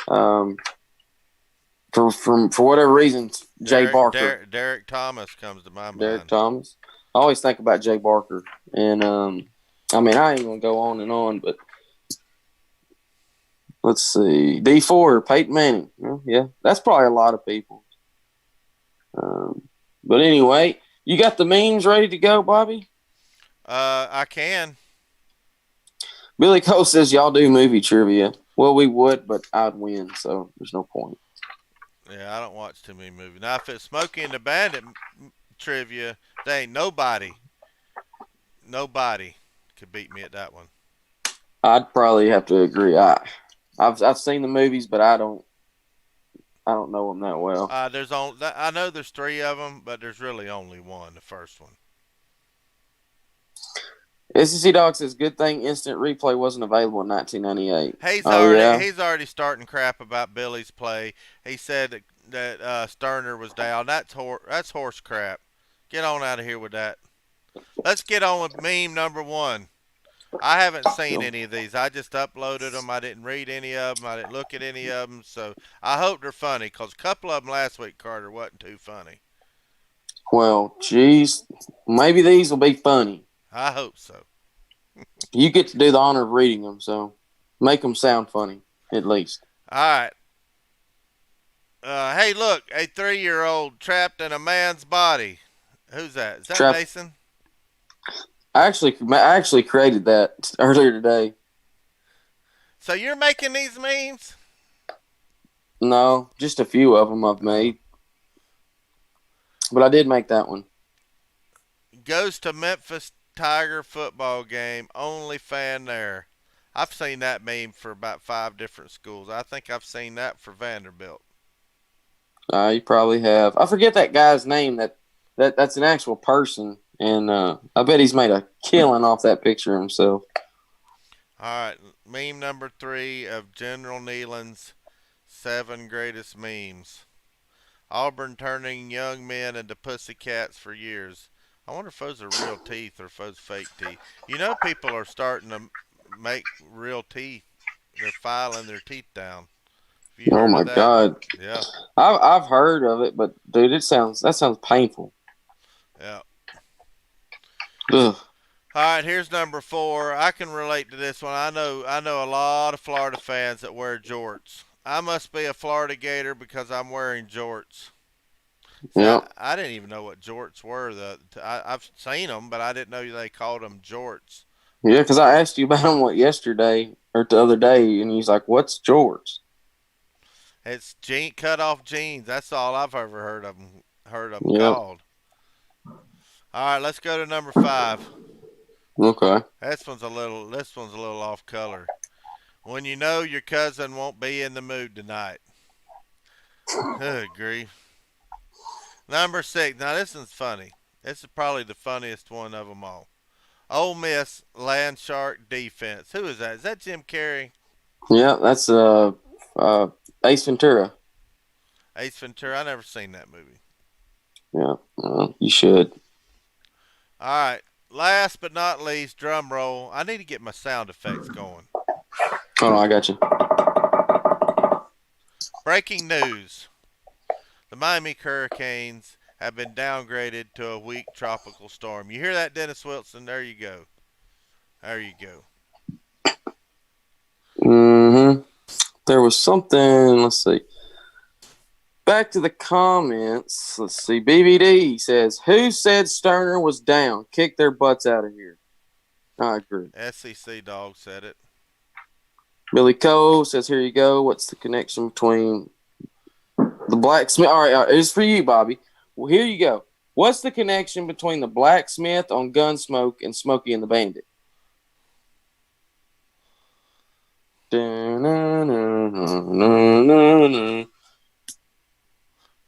for whatever reason, Jay Barker. Derek Thomas comes to my mind. Derek Thomas. I always think about Jay Barker. And, I ain't going to go on and on, but let's see. D4, Peyton Manning. Well, yeah, that's probably a lot of people. But anyway, you got the memes ready to go, Bobby? I can. Billy Cole says y'all do movie trivia. Well, we would, but I'd win, so there's no point. Yeah, I don't watch too many movies. Now, if it's Smokey and the Bandit trivia. There ain't nobody could beat me at that one. I'd probably have to agree. I've seen the movies, but I don't know them that well. I know there's three of them, but there's really only one. The first one. SEC Dog says, "Good thing instant replay wasn't available in 1998." He's Oh already yeah. he's already starting crap about Billy's play. He said that Sterner was down. That's horse crap. Get on out of here with that. Let's get on with meme number one. I haven't seen any of these. I just uploaded them. I didn't read any of them. I didn't look at any of them. So I hope they're funny because a couple of them last week, Carter, wasn't too funny. Well, geez, maybe these will be funny. I hope so. You get to do the honor of reading them, so make them sound funny at least. All right. Hey, look, a 3-year-old trapped in a man's body. Who's that? Is that Mason? I actually created that earlier today. So you're making these memes? No, just a few of them I've made. But I did make that one. Goes to Memphis Tiger football game. Only fan there. I've seen that meme for about 5 different schools. I think I've seen that for Vanderbilt. You probably have. I forget that guy's name. That's an actual person. And I bet he's made a killing off that picture himself. All right. Meme number 3 of General Nealon's 7 greatest memes. Auburn turning young men into pussycats for years. I wonder if those are real teeth or if those fake teeth. You know, people are starting to make real teeth. They're filing their teeth down. Oh my God! Yeah, I've heard of it, but dude, that sounds painful. Yeah. Ugh. All right, here's number 4. I can relate to this one. I know a lot of Florida fans that wear jorts. I must be a Florida Gator because I'm wearing jorts. So Yeah. I didn't even know what jorts were. I've seen them, but I didn't know they called them jorts. Yeah, because I asked you about them yesterday or the other day, and he's like, "What's jorts?" It's cut off jeans. That's all I've ever heard of them Yep. called. All right, let's go to number 5. Okay. This one's a little off color. When you know your cousin won't be in the mood tonight. Good grief. Number 6. Now this one's funny. This is probably the funniest one of them all. Ole Miss Land Shark defense. Who is that? Is that Jim Carrey? Yeah, that's Ace Ventura. Ace Ventura. I never seen that movie. Yeah, you should. All right. Last but not least, drum roll. I need to get my sound effects going. Oh, I got you. Breaking news. The Miami Hurricanes have been downgraded to a weak tropical storm. You hear that, Dennis Wilson? There you go. There you go. Mm-hmm. There was something, let's see. Back to the comments. Let's see. BBD says, "Who said Sterner was down? Kick their butts out of here." I agree. SEC Dog said it. Billy Cole says, "Here you go. What's the connection between the blacksmith?" All right, it's for you, Bobby. Well, here you go. What's the connection between the blacksmith on Gunsmoke and Smokey and the Bandit?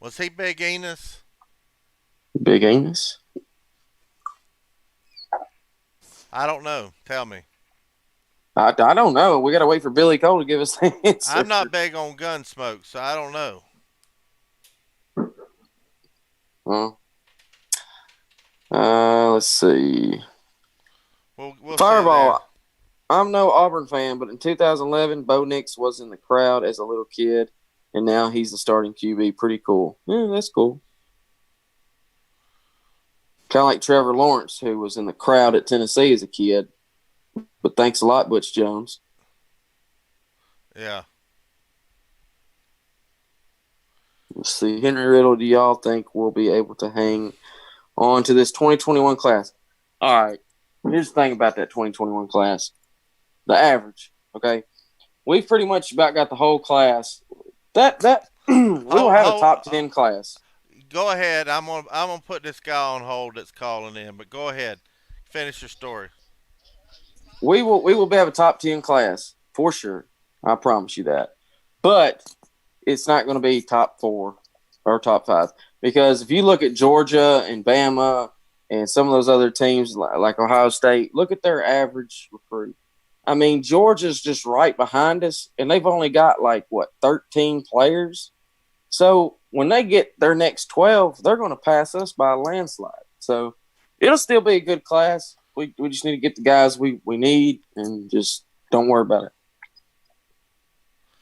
Was he Big Enos? Big Enos? I don't know. Tell me. I don't know. We got to wait for Billy Cole to give us the answer. I'm not big on Gunsmoke, so I don't know. Well, let's see. We'll Fireball. I'm no Auburn fan, but in 2011, Bo Nix was in the crowd as a little kid, and now he's the starting QB. Pretty cool. Yeah, that's cool. Kind of like Trevor Lawrence, who was in the crowd at Tennessee as a kid. But thanks a lot, Butch Jones. Yeah. Let's see. Henry Riddle, do y'all think we'll be able to hang on to this 2021 class? All right. Here's the thing about that 2021 class. The average, okay? We've pretty much about got the whole class. We'll have a top 10 class. Go ahead. I'm gonna put this guy on hold that's calling in. But go ahead, finish your story. We will have a top 10 class for sure. I promise you that. But it's not going to be top 4 or top 5 because if you look at Georgia and Bama and some of those other teams like Ohio State, look at their average recruit. I mean, Georgia's just right behind us, and they've only got 13 players. So when they get their next 12, they're going to pass us by a landslide. So it'll still be a good class. We just need to get the guys we need and just don't worry about it.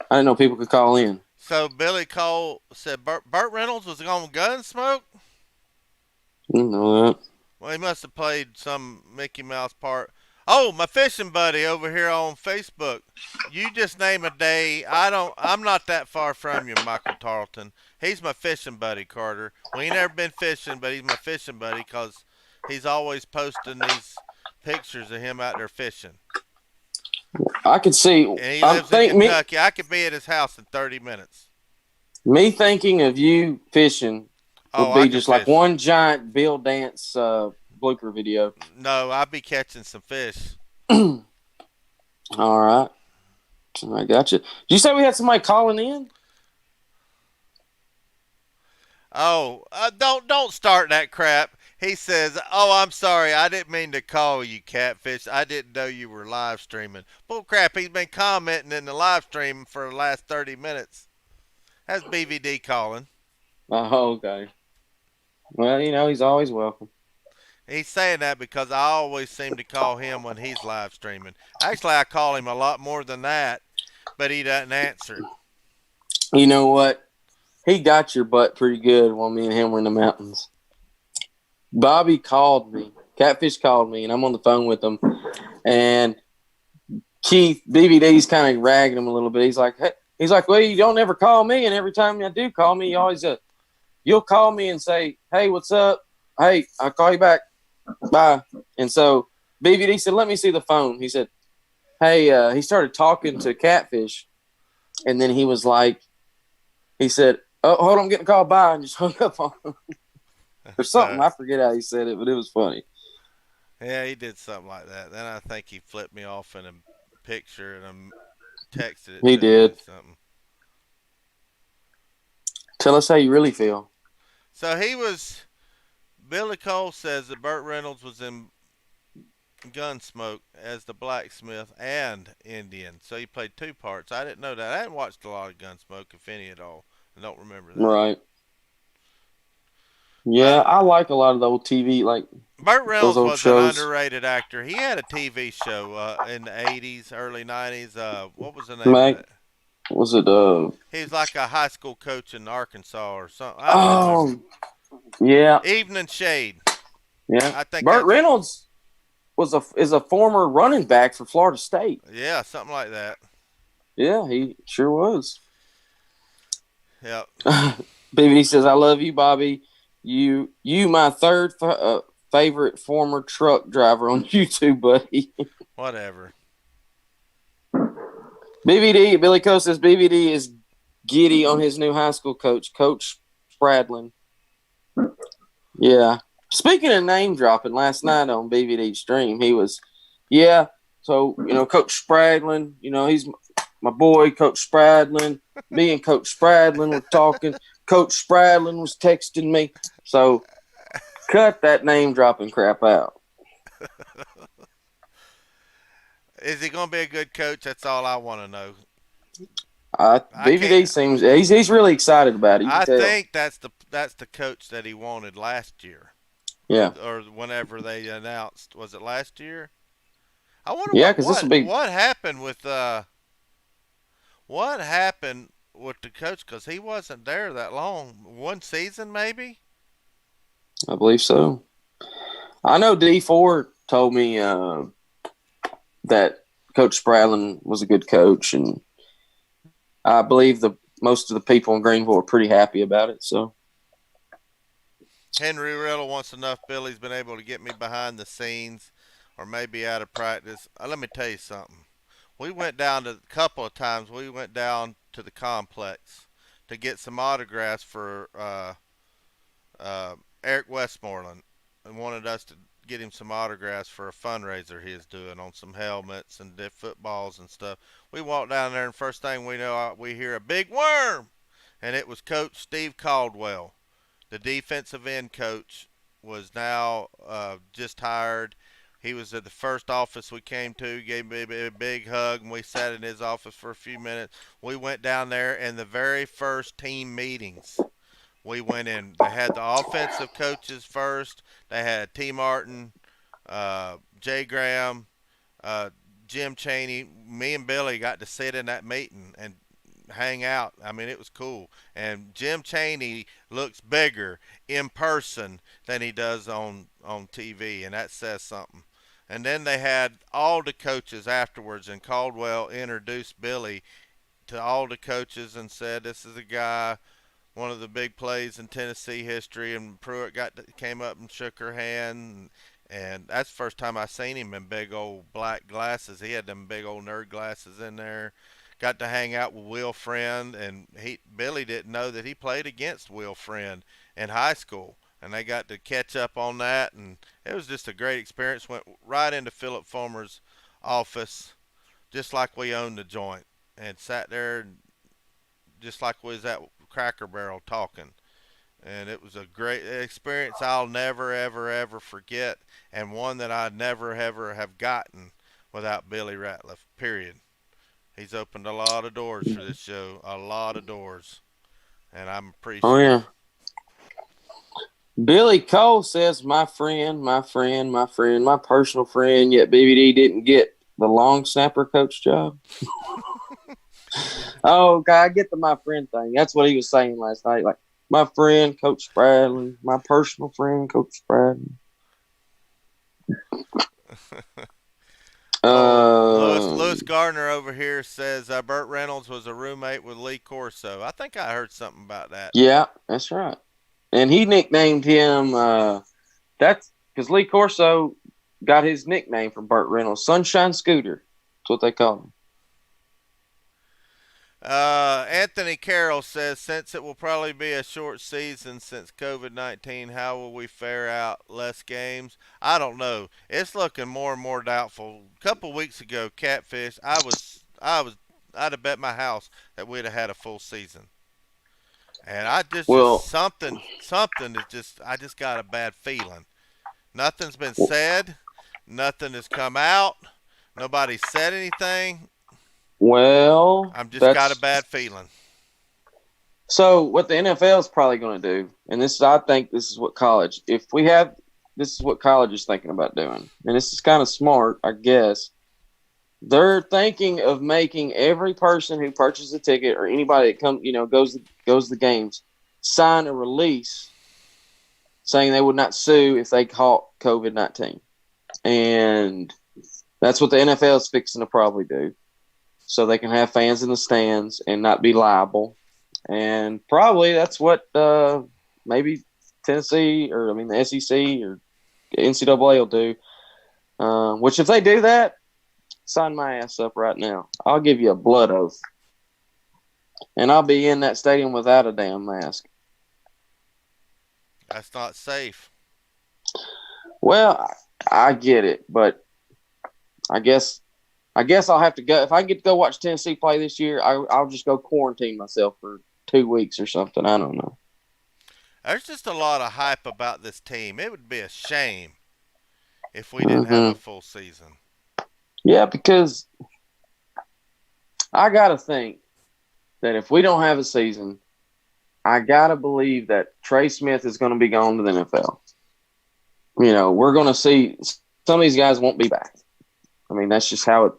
I didn't know people could call in. So Billy Cole said Burt Reynolds was on Gunsmoke. You know that. Well, he must have played some Mickey Mouse part. Oh, my fishing buddy over here on Facebook. You just name a day. I'm not that far from you, Michael Tarleton. He's my fishing buddy, Carter. We ain't never been fishing, but he's my fishing buddy because he's always posting these pictures of him out there fishing. I could see. And he lives in Kentucky. I could be at his house in 30 minutes. Me thinking of you fishing would be just like one giant Bill Dance blooper video. No, I'd be catching some fish. All right. I got you. Did you say we had somebody calling in? Oh, don't start that crap. He says, "Oh, I'm sorry. I didn't mean to call you, Catfish. I didn't know you were live streaming." Bull crap. He's been commenting in the live stream for the last 30 minutes. That's BVD calling. Oh, okay. Well, he's always welcome. He's saying that because I always seem to call him when he's live streaming. Actually, I call him a lot more than that, but he doesn't answer. You know what? He got your butt pretty good while me and him were in the mountains. Bobby called me. Catfish called me, and I'm on the phone with him. And Keith, BVD's kind of ragging him a little bit. He's like, well, you don't ever call me, and every time you do call me, you always you'll call me and say, hey, what's up? Hey, I'll call you back. Bye. And so BVD said, let me see the phone. He said, hey, he started talking to Catfish, and then he said, oh, hold on, I'm getting a call. Bye, and just hung up on him. Or something. I forget how he said it, but it was funny. Yeah, he did something like that. Then I think he flipped me off in a picture and I texted it. He did. Something. Tell us how you really feel. So Billy Cole says that Burt Reynolds was in Gunsmoke as the blacksmith and Indian. So he played 2 parts. I didn't know that. I hadn't watched a lot of Gunsmoke, if any at all. I don't remember that. Right. Yeah, I like a lot of the old TV, Burt Reynolds was shows. an underrated actor. He had a TV show in the 80s, early 90s. What was the name of it? Was it He was like a high school coach in Arkansas or something. Yeah. Evening Shade. Yeah. I think Burt Reynolds is a former running back for Florida State. Yeah, something like that. Yeah, he sure was. Yep. BB says, I love you, Bobby. You my third favorite former truck driver on YouTube, buddy. Whatever. Billy Coe says BVD is giddy on his new high school coach, Coach Spradlin. Yeah. Speaking of name dropping, last night on BVD's stream, he was, so, Coach Spradlin, he's my boy, Coach Spradlin. Me and Coach Spradlin were talking. Coach Spradlin was texting me. So cut that name dropping crap out. Is he going to be a good coach? That's all I want to know. BVD seems he's really excited about it. I think that's the coach that he wanted last year. Yeah. Or whenever they announced, was it last year? I wonder what happened with the coach, because he wasn't there that long. 1 season maybe? I believe so. I know D4 told me that Coach Spradlin was a good coach, and I believe most of the people in Greenville are pretty happy about it. So Henry Riddle wants to know if Billy's been able to get me behind the scenes or maybe out of practice. Let me tell you something. We went down a couple of times. We went down to the complex to get some autographs for Westmoreland and wanted us to get him some autographs for a fundraiser he is doing on some helmets and footballs and stuff. We walked down there, and first thing we know, we hear a big worm, and it was Coach Steve Caldwell, the defensive end coach. Was now just hired. He was at the first office we came to, gave me a big hug, and we sat in his office for a few minutes. We went down there, and the very first team meetings we went in, they had the offensive coaches first. They had T. Martin, Jay Graham, uh, Jim Chaney. Me and Billy got to sit in that meeting and hang out. I mean, it was cool. And Jim Chaney looks bigger in person than he does on TV, and that says something. And then they had all the coaches afterwards, and Caldwell introduced Billy to all the coaches and said, "This is a guy, one of the big plays in Tennessee history." And Pruitt came up and shook her hand, and that's the first time I seen him in big old black glasses. He had them big old nerd glasses in there. Got to hang out with Will Friend, and Billy didn't know that he played against Will Friend in high school, and they got to catch up on that, and it was just a great experience. Went right into Philip Fulmer's office, just like we owned the joint, and sat there just like we was at Cracker Barrel talking. And it was a great experience I'll never, ever, ever forget, and one that I never, ever have gotten without Billy Ratliff, period. He's opened a lot of doors for this show, a lot of doors, and I'm Oh appreciative. yeah. Billy Cole says, "My friend, my friend, my friend, my personal friend." Yet BBD didn't get the long snapper coach job. Oh, okay, I get the my friend thing. That's what he was saying last night. Like, my friend, Coach Spradley, my personal friend, Coach Spradley. Lewis Gardner over here says Burt Reynolds was a roommate with Lee Corso. I think I heard something about that. Yeah, that's right. And he nicknamed him. That's because Lee Corso got his nickname from Burt Reynolds, Sunshine Scooter. That's what they call him. Anthony Carroll says, since it will probably be a short season since COVID-19, how will we fare out? Less games? I don't know. It's looking more and more doubtful. A couple weeks ago, Catfish, I'd have bet my house that we'd have had a full season. And Well, something is I just got a bad feeling. Nothing's been said. Nothing has come out. Nobody said anything. well, I'm just got a that's bad feeling. so. What the NFL is probably going to do, and I think this is what college. If we have, this is what college is thinking about doing, and this is kind of smart, I guess. They're thinking of making every person who purchases a ticket or anybody that goes to the games sign a release saying they would not sue if they caught COVID-19, and that's what the NFL is fixing to probably do, so they can have fans in the stands and not be liable. And probably that's what maybe Tennessee the SEC or NCAA will do. Which if they do that, sign my ass up right now. I'll give you a blood oath. And I'll be in that stadium without a damn mask. That's not safe. Well, I get it, but I guess I'll have to go. If I get to go watch Tennessee play this year, I'll just go quarantine myself for 2 weeks or something. I don't know. There's just a lot of hype about this team. It would be a shame if we didn't have a full season. Yeah, because I got to think that if we don't have a season, I got to believe that Trey Smith is going to be gone to the NFL. We're going to see some of these guys won't be back. I mean, that's just how it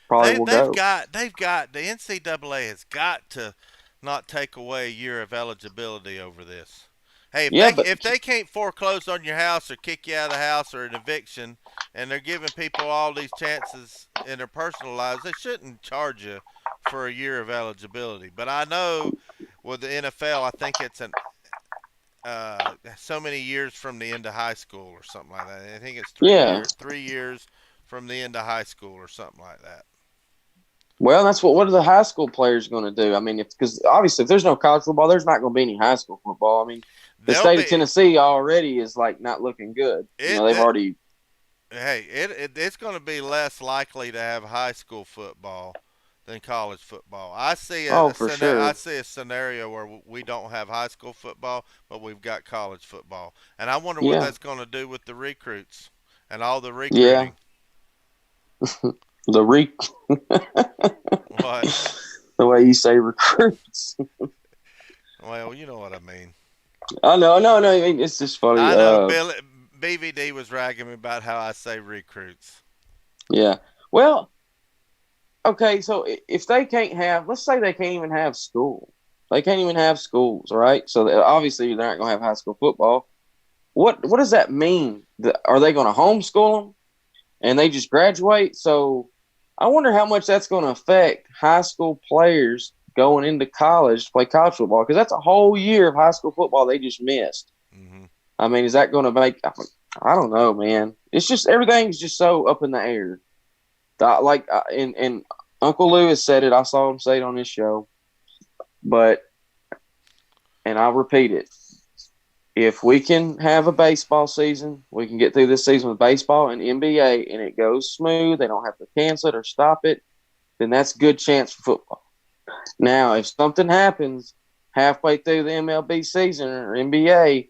probably will go. They've got the NCAA has got to not take away a year of eligibility over this. Hey, if they can't foreclose on your house or kick you out of the house or an eviction, and they're giving people all these chances in their personal lives, they shouldn't charge you for a year of eligibility. But I know with the NFL, I think it's so many years from the end of high school or something like that. I think it's 3 years from the end of high school or something like that. Well, that's what are the high school players going to do? I mean, because obviously if there's no college football, there's not going to be any high school football. I mean, the they'll state of be Tennessee already is like not looking good. it. They've already. Hey, it's going to be less likely to have high school football than college football. Oh, for I sure. see a scenario where we don't have high school football, but we've got college football, and I wonder what Yeah, that's going to do with the recruits and all the yeah. recruiting. The re What? the way you say recruits. Well, you know what I mean. I know, no, no. I mean, it's just funny. I know BVD was ragging me about how I say recruits. Yeah. Well, okay. So if they can't have, let's say they can't even have school. They can't even have schools, right? So obviously they're not going to have high school football. What does that mean? Are they going to homeschool them and they just graduate? So I wonder how much that's going to affect high school players going into college to play college football, because that's a whole year of high school football they just missed. Hmm. I mean, is that going to make? I don't know, man. It's just everything's just so up in the air. And Uncle Lewis said it. I saw him say it on his show, but and I'll repeat it. If we can have a baseball season, we can get through this season with baseball and NBA, and it goes smooth. They don't have to cancel it or stop it. Then that's a good chance for football. Now, if something happens halfway through the MLB season or NBA,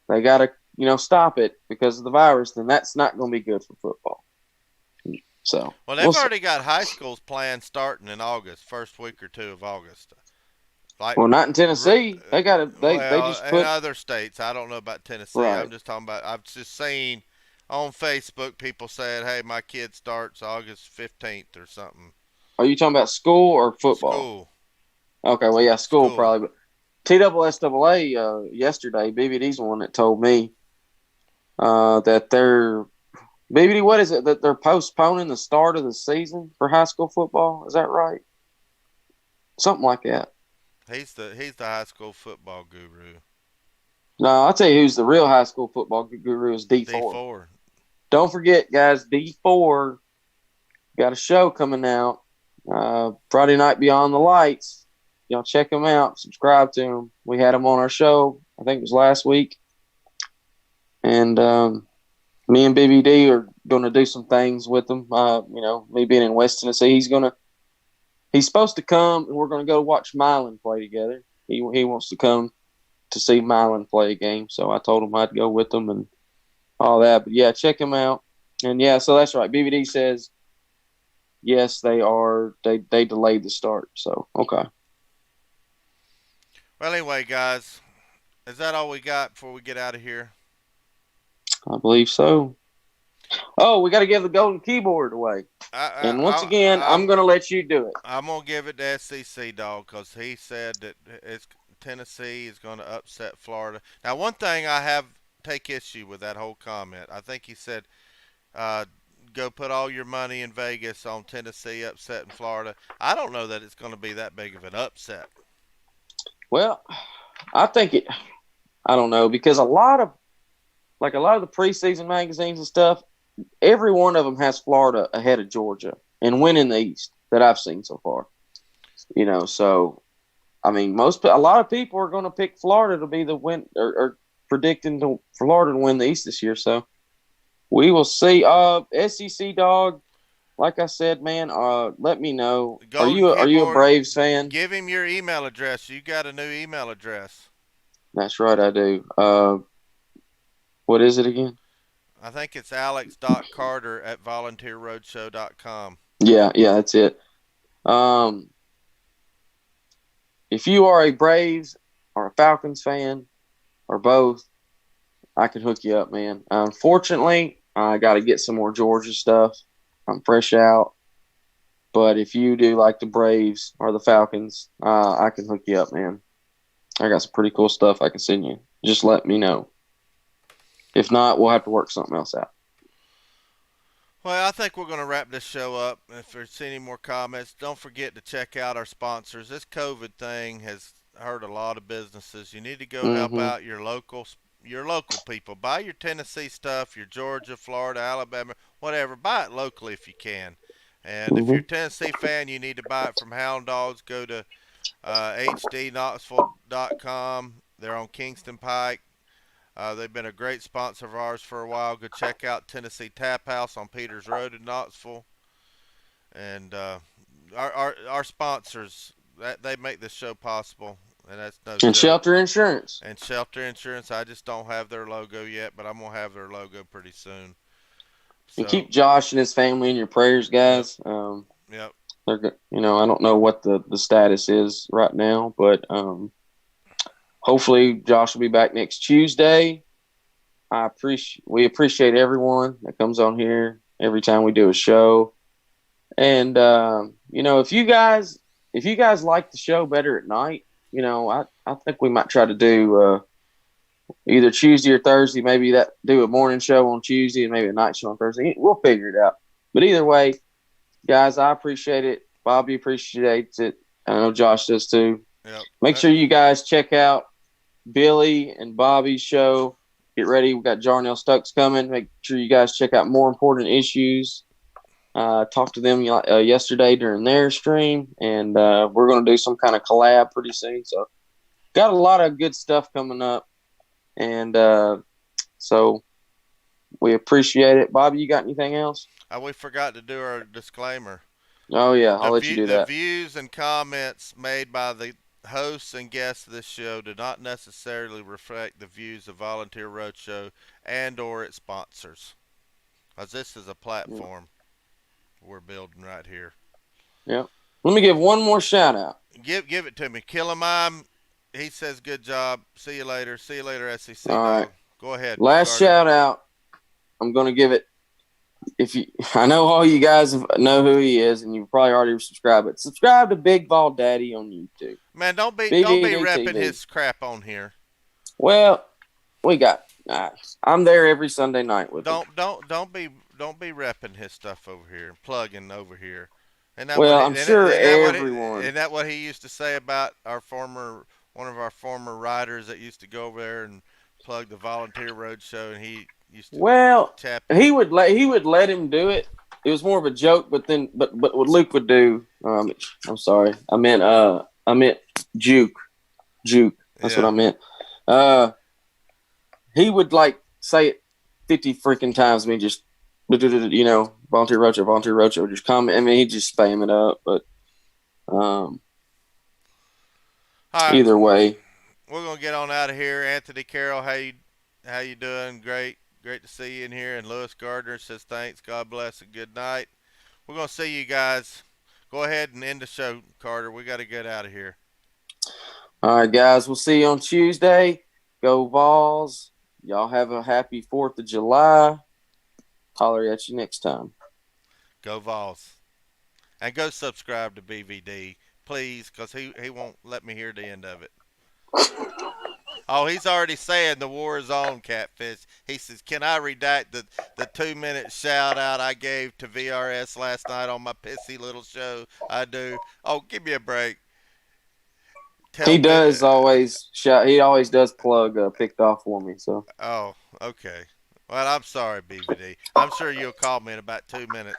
they got to stop it because of the virus. Then that's not going to be good for football. So Well, we'll they've see. already got high schools planned starting in August, first week or two of August. Like, Well, not in Tennessee. They got to. They well, just in put other states, I don't know about Tennessee. I'm right. just talking about. I've just seen on Facebook people saying, "Hey, my kid starts August 15th or something." Are you talking about school or football? School, Okay, well, yeah, school school. probably. But TSSAA yesterday, BBD's the one that told me that they're BBD. What is it that they're postponing the start of the season for high school football? Is that right? Something like that. He's the high school football guru. No, I'll tell you who's the real high school football guru is D4. D4. Don't forget, guys, D4 got a show coming out Friday night Beyond the Lights. Y'all check them out. Subscribe to them. We had them on our show. I think it was last week. And me and BBD are going to do some things with them. Me being in West Tennessee, he's supposed to come, and we're going to go watch Milan play together. He wants to come to see Milan play a game, so I told him I'd go with them and all that. But yeah, check him out. And yeah, so that's right. BBD says yes, they are. They delayed the start. So okay. Well, anyway, guys, is that all we got before we get out of here? I believe so. Oh, we got to give the golden keyboard away. And once again, I'm going to let you do it. I'm gonna give it to SEC dog because he said that Tennessee is going to upset Florida. Now, one thing I have take issue with that whole comment. I think he said, uh, "Go put all your money in Vegas on Tennessee upsetting Florida." I don't know that it's going to be that big of an upset. Well, I think it. I don't know, because a lot of the preseason magazines and stuff, every one of them has Florida ahead of Georgia and winning the East that I've seen so far. So I mean, a lot of people are going to pick Florida to be the win, or predicting Florida to win the East this year. So we will see. SEC dog, like I said, man. Let me know. Golden Are you a Keyboard, Braves fan? give him your email address. You got a new email address. That's right, I do. What is it again? I think it's alex.carter@volunteerroadshow.com. Yeah, that's it. Um, if you are a Braves or a Falcons fan or both, I can hook you up, man. Unfortunately, I got to get some more Georgia stuff. I'm fresh out. But if you do like the Braves or the Falcons, I can hook you up, man. I got some pretty cool stuff I can send you. Just let me know. If not, we'll have to work something else out. Well, I think we're going to wrap this show up. If there's any more comments, don't forget to check out our sponsors. This COVID thing has hurt a lot of businesses. You need to go help Mm-hmm. out your local people. Buy your Tennessee stuff, your Georgia, Florida, Alabama, whatever. Buy it locally if you can. And if you're Mm-hmm. a Tennessee fan, you need to buy it from Hound Dogs. Go to hdknoxville.com. They're on Kingston Pike. They've been a great sponsor of ours for a while. Go check out Tennessee Tap House on Peters Road in Knoxville. And our sponsors, that they make this show possible, and that's no And joke. Shelter Insurance. And Shelter Insurance, I just don't have their logo yet, but I'm gonna have their logo pretty soon. And So, keep Josh and his family in your prayers, yep, guys. yep. I don't know what the status is right now, but hopefully Josh will be back next Tuesday. We appreciate everyone that comes on here every time we do a show. And if you guys like the show better at night, I think we might try to do either Tuesday or Thursday. Maybe do a morning show on Tuesday and maybe a night show on Thursday. We'll figure it out. But either way, guys, I appreciate it. Bobby appreciates it. I know Josh does too. Yep. Make sure you guys check out Billy and Bobby's show. Get ready. We got Jarnell Stokes coming. Make sure you guys check out More Important Issues. Talked to them yesterday during their stream, and we're going to do some kind of collab pretty soon. So got a lot of good stuff coming up, and so we appreciate it. Bobby, you got anything else? We forgot to do our disclaimer. Oh, yeah. I'll let you do that. The views and comments made by the hosts and guests of this show do not necessarily reflect the views of Volunteer Roadshow and or its sponsors, as this is a platform we're building right here. Yeah. Let me give one more shout out. Give it to me. Killamime, he says good job. See you later. See you later, SEC. All right. Go ahead. Last shout out. I'm going to give it. I know all you guys know who he is, and you probably already subscribed. But subscribe to Big Vol Daddy on YouTube. Man, don't be BDD repping TV. his crap on here. Well, we got. I'm there every Sunday night with him. Don't be repping his stuff over here and plugging over here. And I'm sure everyone. Isn't that what he used to say about one of our former writers that used to go over there and plug the Volunteer Roadshow, and he used to tap in. he would let him do it. It was more of a joke, but what Luke would do. I'm sorry, I meant juke. That's what I meant. He would say it 50 freaking times. I mean, just Volunteer Roadshow, just comment. I mean, he'd just spam it up, but right. Either way, we're gonna get on out of here. Anthony Carroll, how you doing? Great to see you in here. And Lewis Gardner says thanks, God bless, and good night. We're gonna see you guys. Go ahead and end the show, Carter. We got to get out of here. All right, guys. We'll see you on Tuesday. Go Vols. Y'all have a happy 4th of July. Holler at you next time. Go Vols. And go subscribe to BVD, please, because he won't let me hear the end of it. Oh, he's already saying the war is on, Catfish. He says, can I redact the 2-minute shout-out I gave to VRS last night on my pissy little show? I do. Oh, give me a break. He does always shout. He always does plug Picked Off for me. So. Oh, okay. Well, I'm sorry, BVD. I'm sure you'll call me in about 2 minutes.